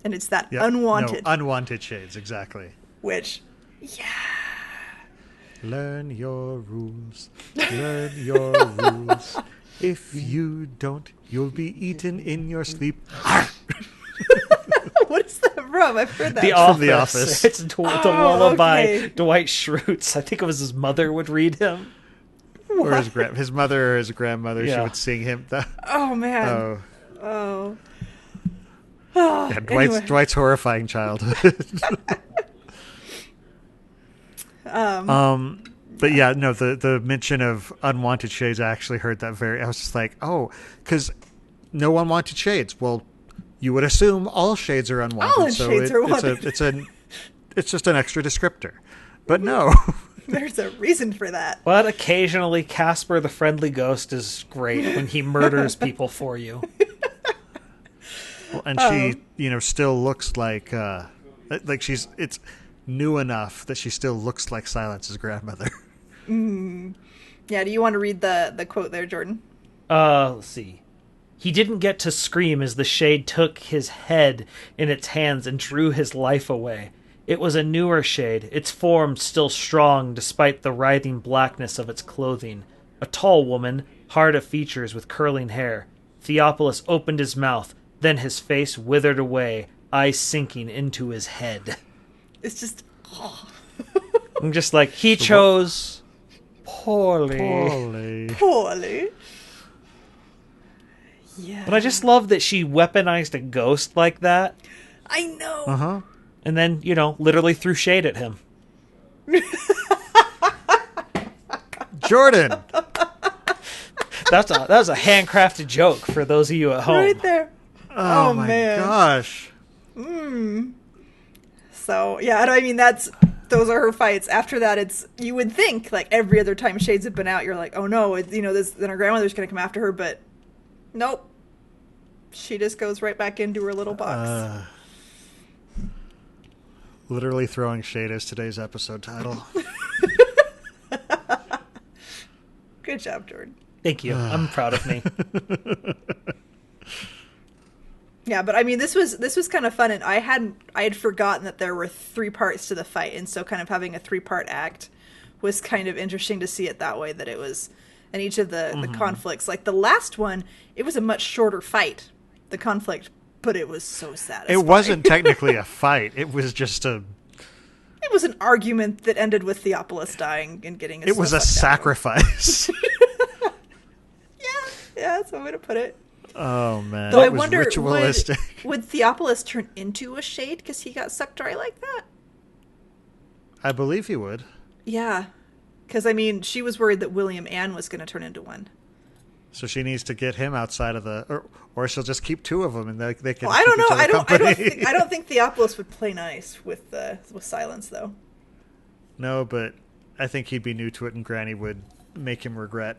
And it's that unwanted. No, unwanted shades, exactly. Which, yeah. Learn your rules. Learn your rules. If you don't, you'll be eaten in your sleep. What is that from? I've heard that. From The Office. It's the lullaby Dwight Schrute. I think it was his mother would read him. Or his mother or his grandmother. Yeah. She would sing him. Oh, man. Oh. Yeah, Dwight's horrifying childhood. But yeah, no, the mention of unwanted shades, I actually heard that I was just like, because no unwanted shades. Well, you would assume all shades are unwanted. All shades are wanted. It's just an extra descriptor. But no. There's a reason for that. But occasionally Casper the Friendly Ghost is great when he murders people for you. Well, and she, still looks like it's new enough that she still looks like Silence's grandmother. Yeah, do you want to read the quote there, Jordan? Let's see. "He didn't get to scream as the shade took his head in its hands and drew his life away. It was a newer shade, its form still strong despite the writhing blackness of its clothing. A tall woman, hard of features with curling hair. Theopolis opened his mouth, then his face withered away, eyes sinking into his head." It's just... I'm just like, he chose poorly. Yeah. But I just love that she weaponized a ghost like that. I know. And then, literally threw shade at him. Jordan! That was a handcrafted joke for those of you at home. Right there. Oh my gosh. So, yeah, and I mean, those are her fights. After that, you would think, like, every other time shades have been out, you're like, oh no, then her grandmother's going to come after her, but nope. She just goes right back into her little box. Literally throwing shade as today's episode title. Good job, Jordan. Thank you. I'm proud of me. Yeah, but I mean, this was kind of fun, and I had forgotten that there were 3 parts to the fight, and so kind of having a 3-part act was kind of interesting to see it that way. That it was, and each of the conflicts, like the last one, it was a much shorter fight, the conflict, but it was so satisfying. It wasn't technically a fight. It was just a. It was an argument that ended with Theopolis dying and getting. It was a sacrifice. Yeah, that's one way to put it. Oh man, Though it I was wonder, ritualistic. would Theopolis turn into a shade because he got sucked dry like that? I believe he would. Yeah, because I mean, she was worried that William Ann was going to turn into one. So she needs to get him outside of the, or she'll just keep 2 of them, and they can. Well, I don't keep know. each other I don't think Theopolis would play nice with Silence though. No, but I think he'd be new to it, and Granny would make him regret.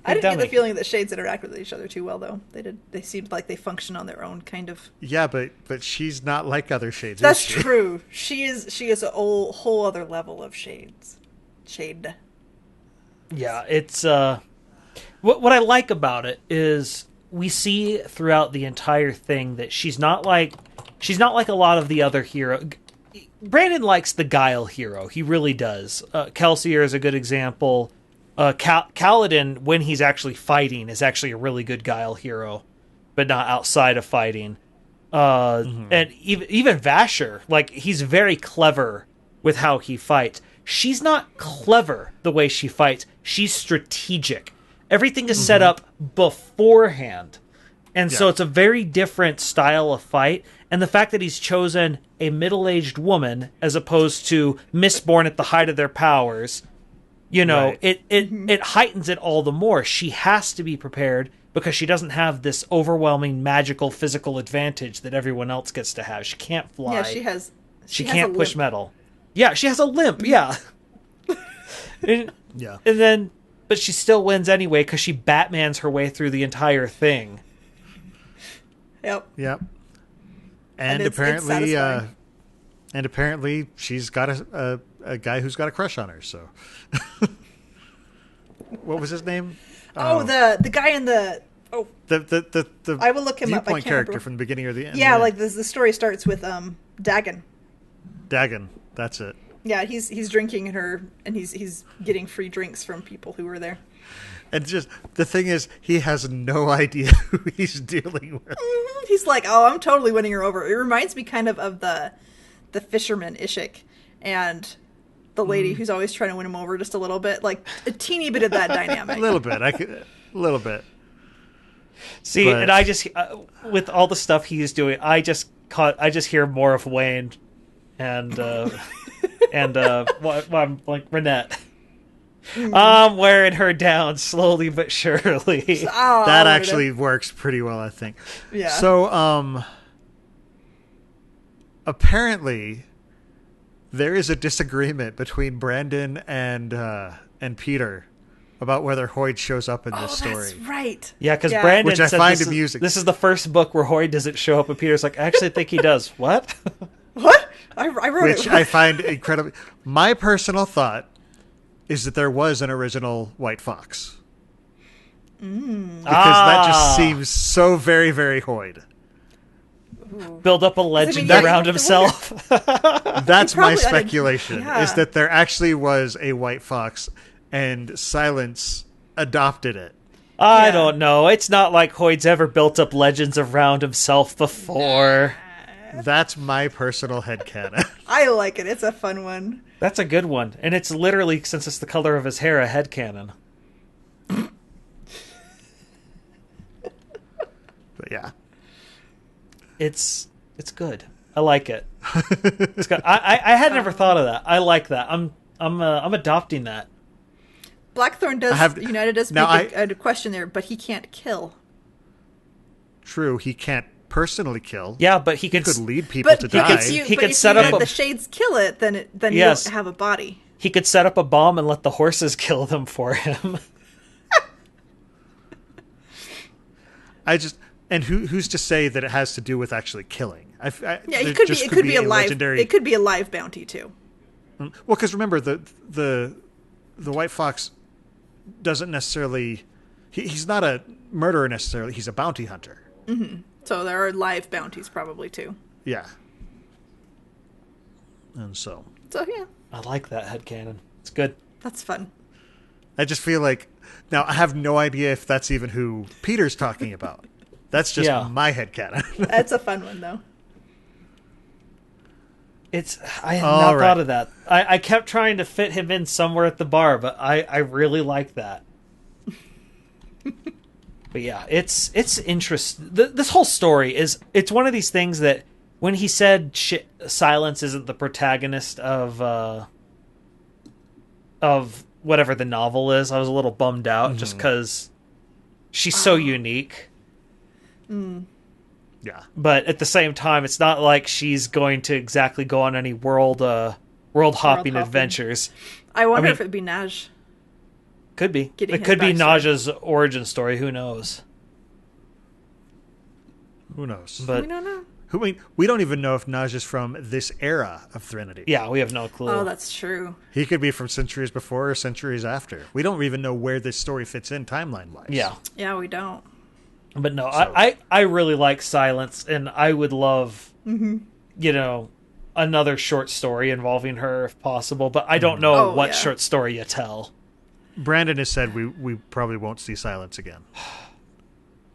I didn't get the feeling that shades interact with each other too well, though. They did. They seemed like they function on their own, kind of. Yeah, but she's not like other shades. That's true. She is a whole other level of shades. Shade. Yeah, it's what I like about it is we see throughout the entire thing that she's not like a lot of the other hero. Brandon likes the guile hero. He really does. Kelsier is a good example. Kaladin, when he's actually fighting, is actually a really good guile hero, but not outside of fighting. And even Vasher, like, he's very clever with how he fights. She's not clever the way she fights. She's strategic. Everything is set up beforehand. And so it's a very different style of fight. And the fact that he's chosen a middle-aged woman as opposed to Mistborn at the height of their powers, you know, Right. it heightens it all the more. She has to be prepared because she doesn't have this overwhelming magical physical advantage that everyone else gets to have. She can't fly. Yeah, she has. She has can't a push limp. metal. Yeah, she has a limp. Yeah. and then, but she still wins anyway because she Batmans her way through the entire thing. Yep. Yep. And it's apparently she's got a guy who's got a crush on her. So, what was his name? The guy in the the I will look him up. I viewpoint can't character remember. from the beginning or the end. Yeah, like the story starts with Dagon. Dagon. That's it. Yeah, he's drinking and he's getting free drinks from people who were there. And just the thing is, he has no idea who he's dealing with. He's like, "Oh, I'm totally winning her over." It reminds me kind of the fisherman Ishik and the lady who's always trying to win him over just a little bit, like a teeny bit of that dynamic. A little bit. A little bit. See, But- and I just with all the stuff he's doing, I just hear more of Wayne and I'm like Renette. I'm wearing her down slowly but surely. Oh, That actually works pretty well, I think. Yeah. So, apparently, there is a disagreement between Brandon and Peter about whether Hoyd shows up in this story. That's right. Yeah, because Brandon Which I said find this amusing. This is the first book where Hoyd doesn't show up, and Peter's like, actually, I think he does. What? What? I wrote Which it. I find incredible. My personal thought is that there was an original White Fox. Because that just seems so very, very Hoyd. Build up a legend yeah, around you himself. That's my probably- speculation, yeah. is that there actually was a White Fox and Silence adopted it. I Yeah. don't know. It's not like Hoyd's ever built up legends around himself before. That's my personal headcanon. I like it. It's a fun one. That's a good one. And it's literally, since it's the color of his hair, a headcanon. But yeah. It's good. I like it. It's good. I had never thought of that. I like that. I'm adopting that. Blackthorn United does now make a question there, but he can't kill. True, he can't personally kill. Yeah, but he He could could lead people But to if die. He could set up let a- the shades kill it, then Yes. you don't have a body. he could set up a bomb and let the horses kill them for him. And who's to say that it has to do with actually killing? Yeah, it could be a live. It could be a live bounty too. Well, because remember the White Fox doesn't necessarily. He's not a murderer necessarily. He's a bounty hunter. Mm-hmm. So there are live bounties probably too. Yeah. And so yeah. I like that headcanon. It's good. That's fun. I just feel like now I have no idea if that's even who Peter's talking about. That's just my headcanon. That's a fun one though. I had not thought of that. I kept trying to fit him in somewhere at the bar, but I really like that. But yeah, it's interesting. This whole story it's one of these things that when he said Silence isn't the protagonist of whatever the novel is, I was a little bummed out just because she's so unique. Mm. Yeah. But at the same time, it's not like she's going to exactly go on any world hopping adventures. I wonder if it'd be Naj. Could be. It could be Naja's origin story. Who knows? Who knows? But we don't know. We don't even know if Naj is from this era of Threnody. Yeah, we have no clue. Oh, that's true. He could be from centuries before or centuries after. We don't even know where this story fits in timeline-wise. Yeah. Yeah, we don't. But no, so. I really like Silence, and I would love, another short story involving her if possible, but I don't know what short story you tell. Brandon has said we probably won't see Silence again.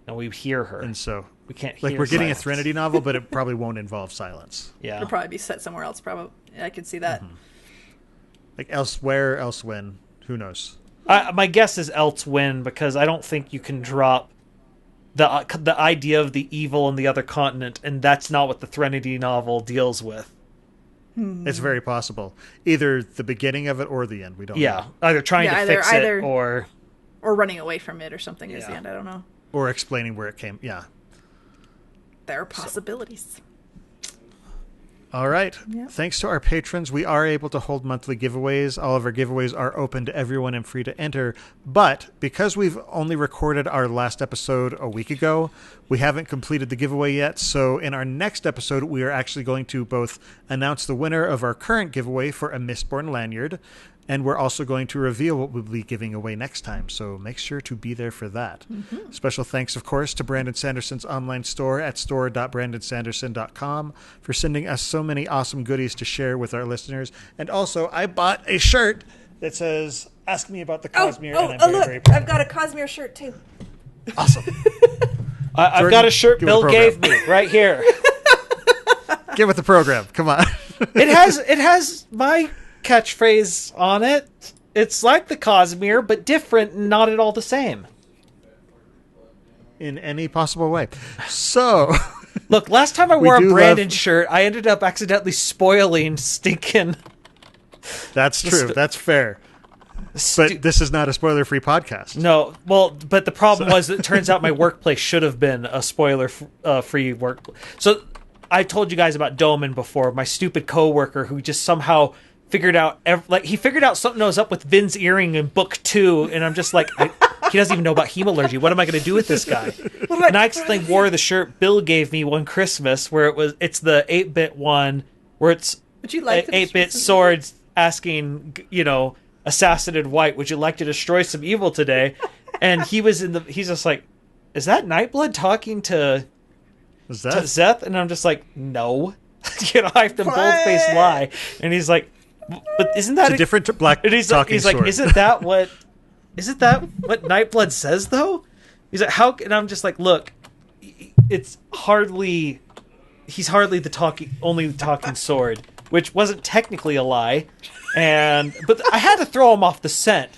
And we hear her. And so we can't hear we're getting Silence. A Threnody novel, but it probably won't involve Silence. Yeah. It'll probably be set somewhere else, probably. I could see that. Mm-hmm. Like elsewhere, else when. Who knows? My guess is Elsewhen, because I don't think you can drop the idea of the evil in the other continent, and that's not what the Threnody novel deals with. It's very possible. Either the beginning of it or the end. We don't know. Either trying to fix it or running away from it or something is the end. I don't know. Or explaining where it came. Yeah. There are possibilities. All right. Yeah. Thanks to our patrons, we are able to hold monthly giveaways. All of our giveaways are open to everyone and free to enter. But because we've only recorded our last episode a week ago, we haven't completed the giveaway yet. So in our next episode, we are actually going to both announce the winner of our current giveaway for a Mistborn lanyard, and we're also going to reveal what we'll be giving away next time. So make sure to be there for that. Mm-hmm. Special thanks, of course, to Brandon Sanderson's online store at store.brandonsanderson.com for sending us so many awesome goodies to share with our listeners. And also, I bought a shirt that says, "Ask me about the Cosmere." And I'm very proud. I've got a Cosmere shirt, too. Awesome. I've got a shirt Bill gave me right here. Get with the program. Come on. It has my catchphrase on it. It's like the Cosmere, but different and not at all the same. In any possible way. So, look, last time I wore a Brandon shirt, I ended up accidentally spoiling stinking. That's true. That's fair. But this is not a spoiler-free podcast. No, well, but the problem was it turns out my workplace should have been a spoiler-free work. So I told you guys about Doman before, my stupid coworker who just somehow figured out he figured out something was up with Vin's earring in book 2, and I'm just like, he doesn't even know about hemalurgy. What am I going to do with this guy? And I accidentally wore the shirt Bill gave me one Christmas, where it's the 8-bit one, where it's 8-bit swords asking, Assassinated White, would you like to destroy some evil today? And he's just like, is that Nightblood talking to Zeth? And I'm just like, no. I have to bold-faced lie. And he's like, but isn't that a different black talking sword? He's like, isn't that what Nightblood says though? He's like, how? And I'm just like, look, he's hardly the only talking sword, which wasn't technically a lie, but I had to throw him off the scent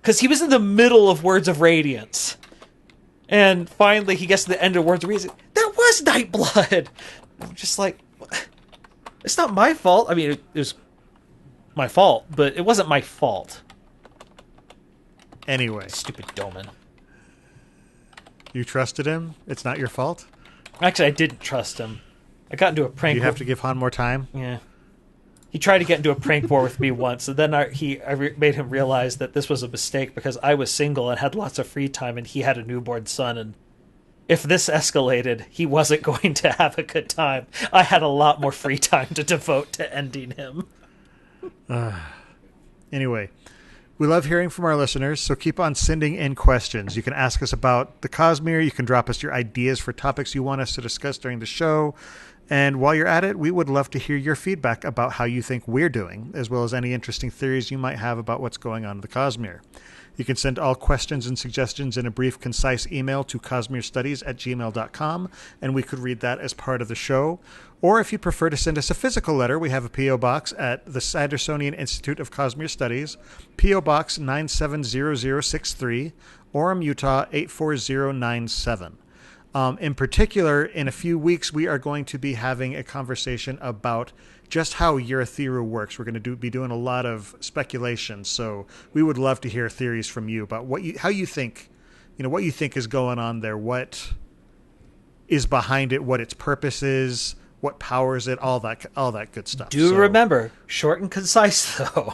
because he was in the middle of Words of Radiance, and finally he gets to the end of Words of Radiance. That was Nightblood. I'm just like, it's not my fault. I mean, it was my fault, but it wasn't my fault. Anyway. Stupid Doman. You trusted him? It's not your fault? Actually, I didn't trust him. I got into a prank war. You have to give Han more time? Yeah. He tried to get into a prank war with me once, and then I made him realize that this was a mistake because I was single and had lots of free time, and he had a newborn son, and if this escalated, he wasn't going to have a good time. I had a lot more free time to devote to ending him. Anyway, we love hearing from our listeners, so keep on sending in questions. You can ask us about the Cosmere. You can drop us your ideas for topics you want us to discuss during the show. And while you're at it, we would love to hear your feedback about how you think we're doing, as well as any interesting theories you might have about what's going on in the Cosmere. You can send all questions and suggestions in a brief, concise email to cosmerestudies@gmail.com, and we could read that as part of the show. Or if you prefer to send us a physical letter, we have a P.O. Box at the Sandersonian Institute of Cosmere Studies, P.O. Box 970063, Orem, Utah 84097. In particular, in a few weeks, we are going to be having a conversation about just how Urithiru works. We're going to be doing a lot of speculation, so we would love to hear theories from you about how you think, what you think is going on there, what is behind it, what its purpose is, what powers it, all that good stuff. Remember, short and concise, though.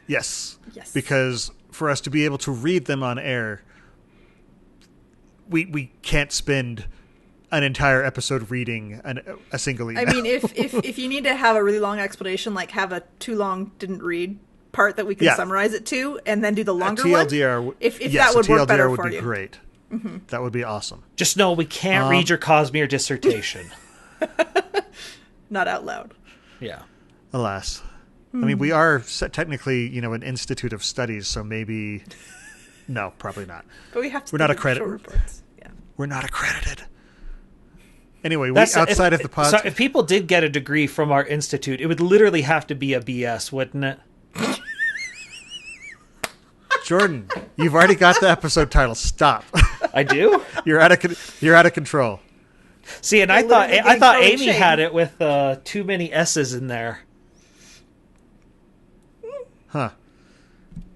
Yes. Yes. Because for us to be able to read them on air, we can't spend an entire episode reading a single email. I mean, if you need to have a really long explanation, like have a too long didn't read part that we can summarize it to, and then do the longer TLDR, one. If that would work better for you, great. Mm-hmm. That would be awesome. Just know we can't read your Cosmere dissertation. Not out loud. Yeah. Alas. I mean, we are technically, an institute of studies, so maybe... No, probably not. But we have to. We're not accredited. Reports. Yeah. We're not accredited. Anyway, outside of the pod. So if people did get a degree from our institute, it would literally have to be a BS, wouldn't it? Jordan, you've already got the episode title. Stop. I do? You're out of control. See, and I thought Amy had it with too many S's in there. Huh.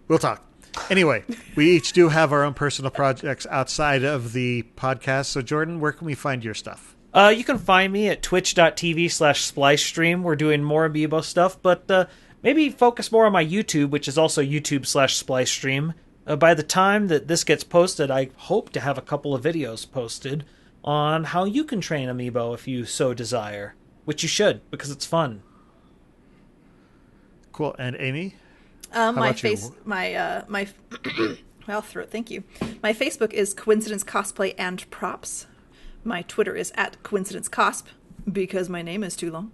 We'll talk. Anyway, we each do have our own personal projects outside of the podcast. So, Jordan, where can we find your stuff? You can find me at twitch.tv/splicestream. We're doing more Amiibo stuff, but maybe focus more on my YouTube, which is also YouTube/splicestream. By the time that this gets posted, I hope to have a couple of videos posted on how you can train Amiibo if you so desire, which you should, because it's fun. Cool. And Amy? Thank you. My Facebook is Coincidence Cosplay and Props. My Twitter is @CoincidenceCosp because my name is too long.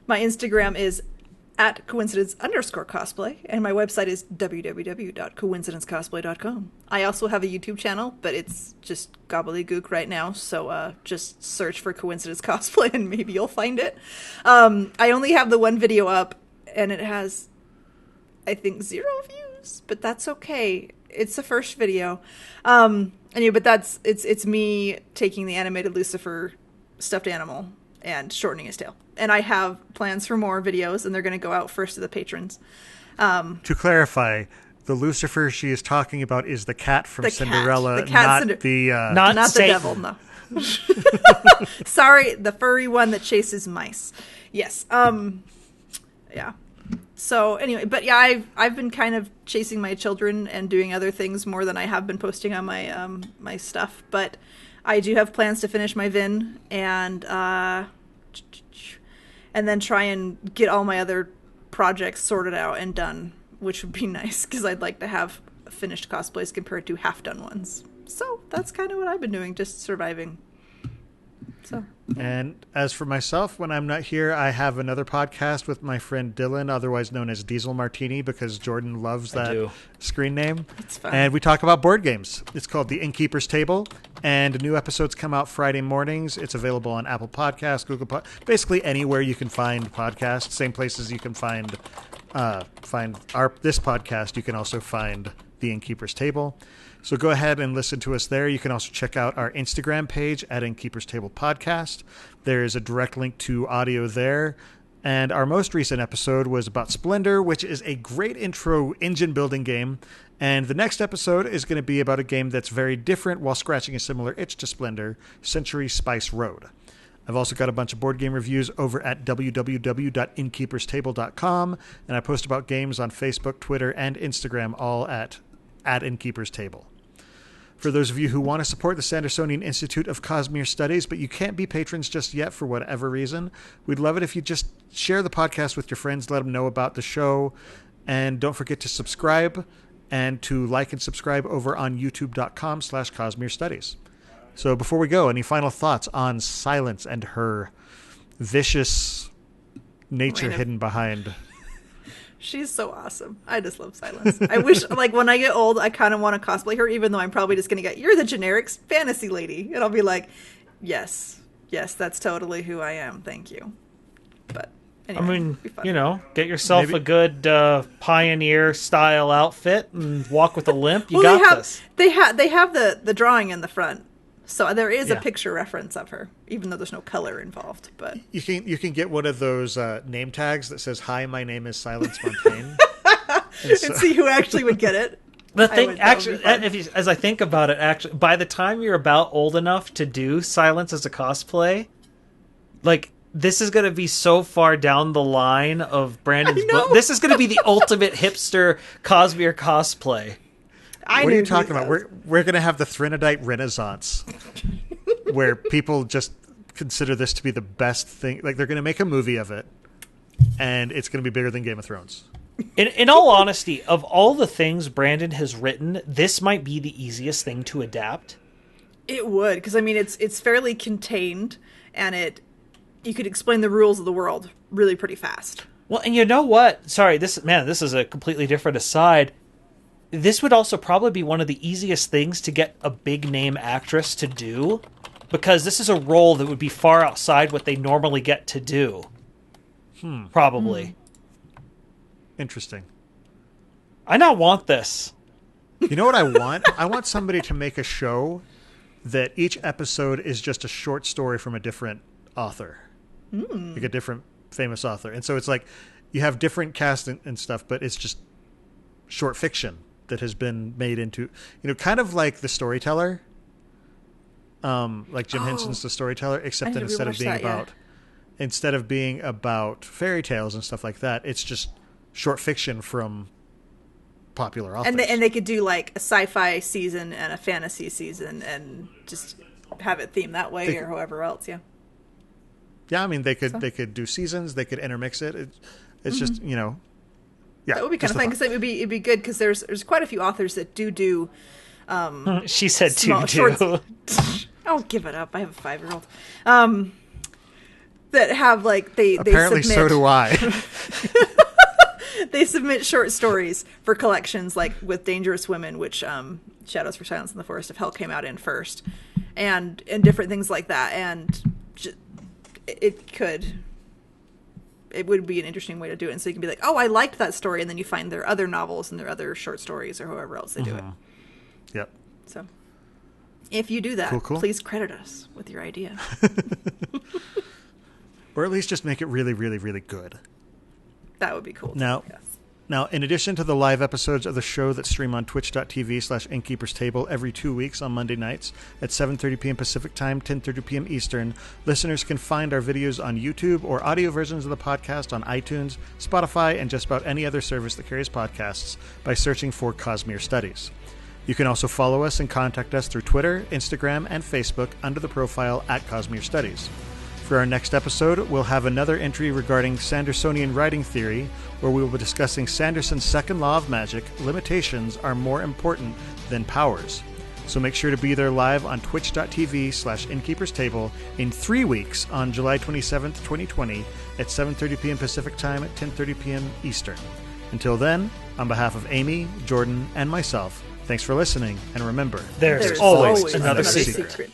My Instagram is @coincidence_cosplay, and my website is www.coincidencecosplay.com. I also have a YouTube channel, but it's just gobbledygook right now, so just search for Coincidence Cosplay and maybe you'll find it. I only have the one video up, and it has, I think, 0 views, but that's okay. It's the first video. Anyway, but it's me taking the animated Lucifer stuffed animal and shortening his tail. And I have plans for more videos, and they're going to go out first to the patrons. To clarify, the Lucifer she is talking about is the cat from the Cinderella, cat. not the... not the Satan. devil, no. Sorry, the furry one that chases mice. Yes. Yeah. So anyway, but yeah, I've been kind of chasing my children and doing other things more than I have been posting on my my stuff. But I do have plans to finish my VIN and then try and get all my other projects sorted out and done, which would be nice because I'd like to have finished cosplays compared to half-done ones. So that's kind of what I've been doing, just surviving. So. And as for myself, when I'm not here, I have another podcast with my friend Dylan, otherwise known as Diesel Martini, because Jordan loves that screen name. It's fun. And we talk about board games. It's called The Innkeeper's Table, and new episodes come out Friday mornings. It's available on Apple Podcasts, Google Podcasts, basically anywhere you can find podcasts. Same places you can find this podcast. You can also find The Innkeeper's Table. So go ahead and listen to us there. You can also check out our Instagram page at Innkeeper's Table Podcast. There is a direct link to audio there. And our most recent episode was about Splendor, which is a great intro engine building game. And the next episode is going to be about a game that's very different while scratching a similar itch to Splendor, Century Spice Road. I've also got a bunch of board game reviews over at www.innkeeperstable.com. And I post about games on Facebook, Twitter, and Instagram, all at Innkeeper's Table. For those of you who want to support the Sandersonian Institute of Cosmere Studies, but you can't be patrons just yet for whatever reason, we'd love it if you just share the podcast with your friends, let them know about the show, and don't forget to subscribe and to like and subscribe over on youtube.com/Cosmere Studies. So before we go, any final thoughts on Silence and her vicious nature hidden behind? She's so awesome. I just love Silence. I wish, like, when I get old, I kind of want to cosplay her, even though I'm probably just going to get, you're the generic fantasy lady. And I'll be like, yes, that's totally who I am. Thank you. But anyway, I mean, get yourself a good pioneer-style outfit and walk with a limp. You got this. They have the drawing in the front. So there is a picture reference of her, even though there's no color involved. But you can get one of those name tags that says, "Hi, my name is Silence Fontaine," and see who actually would get it. The thing, actually, as I think about it, actually, by the time you're about old enough to do Silence as a cosplay, like, this is going to be so far down the line of Brandon's book. This is going to be the ultimate hipster Cosmere cosplay. What are you talking about? We're going to have the Threnodite Renaissance, where people just consider this to be the best thing. Like, they're going to make a movie of it, and it's going to be bigger than Game of Thrones. In all honesty, of all the things Brandon has written, this might be the easiest thing to adapt. It would, because I mean, it's fairly contained, and you could explain the rules of the world really pretty fast. Well, and you know what? Sorry, this is a completely different aside. This would also probably be one of the easiest things to get a big name actress to do, because this is a role that would be far outside what they normally get to do. Probably. Interesting. I now want this. You know what I want? I want somebody to make a show that each episode is just a short story from a different author. Like a different famous author. And so it's like you have different cast and stuff, but it's just short fiction that has been made into, kind of like The Storyteller, like Jim Henson's The Storyteller, except that instead of being about fairy tales and stuff like that, it's just short fiction from popular authors. And they could do like a sci-fi season and a fantasy season and just have it themed that way, or however else. Yeah, I mean, they could do seasons, they could intermix it. It's just, yeah, that would be kind of fun, because it'd be good, because there's quite a few authors that do. She said shorts. Oh, give it up! I have a 5-year-old. That have they apparently submit, so do I. They submit short stories for collections, like with Dangerous Women, which Shadows for Silence in the Forest of Hell came out in first, and different things like that, and it would be an interesting way to do it. And so you can be like, oh, I liked that story. And then you find their other novels and their other short stories or however else they do it. Yep. So if you do that, cool. Please credit us with your idea. Or at least just make it really, really, really good. That would be cool. Now, in addition to the live episodes of the show that stream on twitch.tv/Innkeeper's Table every 2 weeks on Monday nights at 7:30 p.m. Pacific Time, 10:30 p.m. Eastern, listeners can find our videos on YouTube or audio versions of the podcast on iTunes, Spotify, and just about any other service that carries podcasts by searching for Cosmere Studies. You can also follow us and contact us through Twitter, Instagram, and Facebook under the profile @Cosmere Studies. For our next episode, we'll have another entry regarding Sandersonian writing theory, where we will be discussing Sanderson's second law of magic: limitations are more important than powers. So make sure to be there live on twitch.tv/Innkeeper's Table in 3 weeks on July 27th, 2020 at 7:30 p.m. Pacific Time at 10:30 p.m. Eastern. Until then, on behalf of Amy, Jordan, and myself, thanks for listening, and remember, there's always another secret.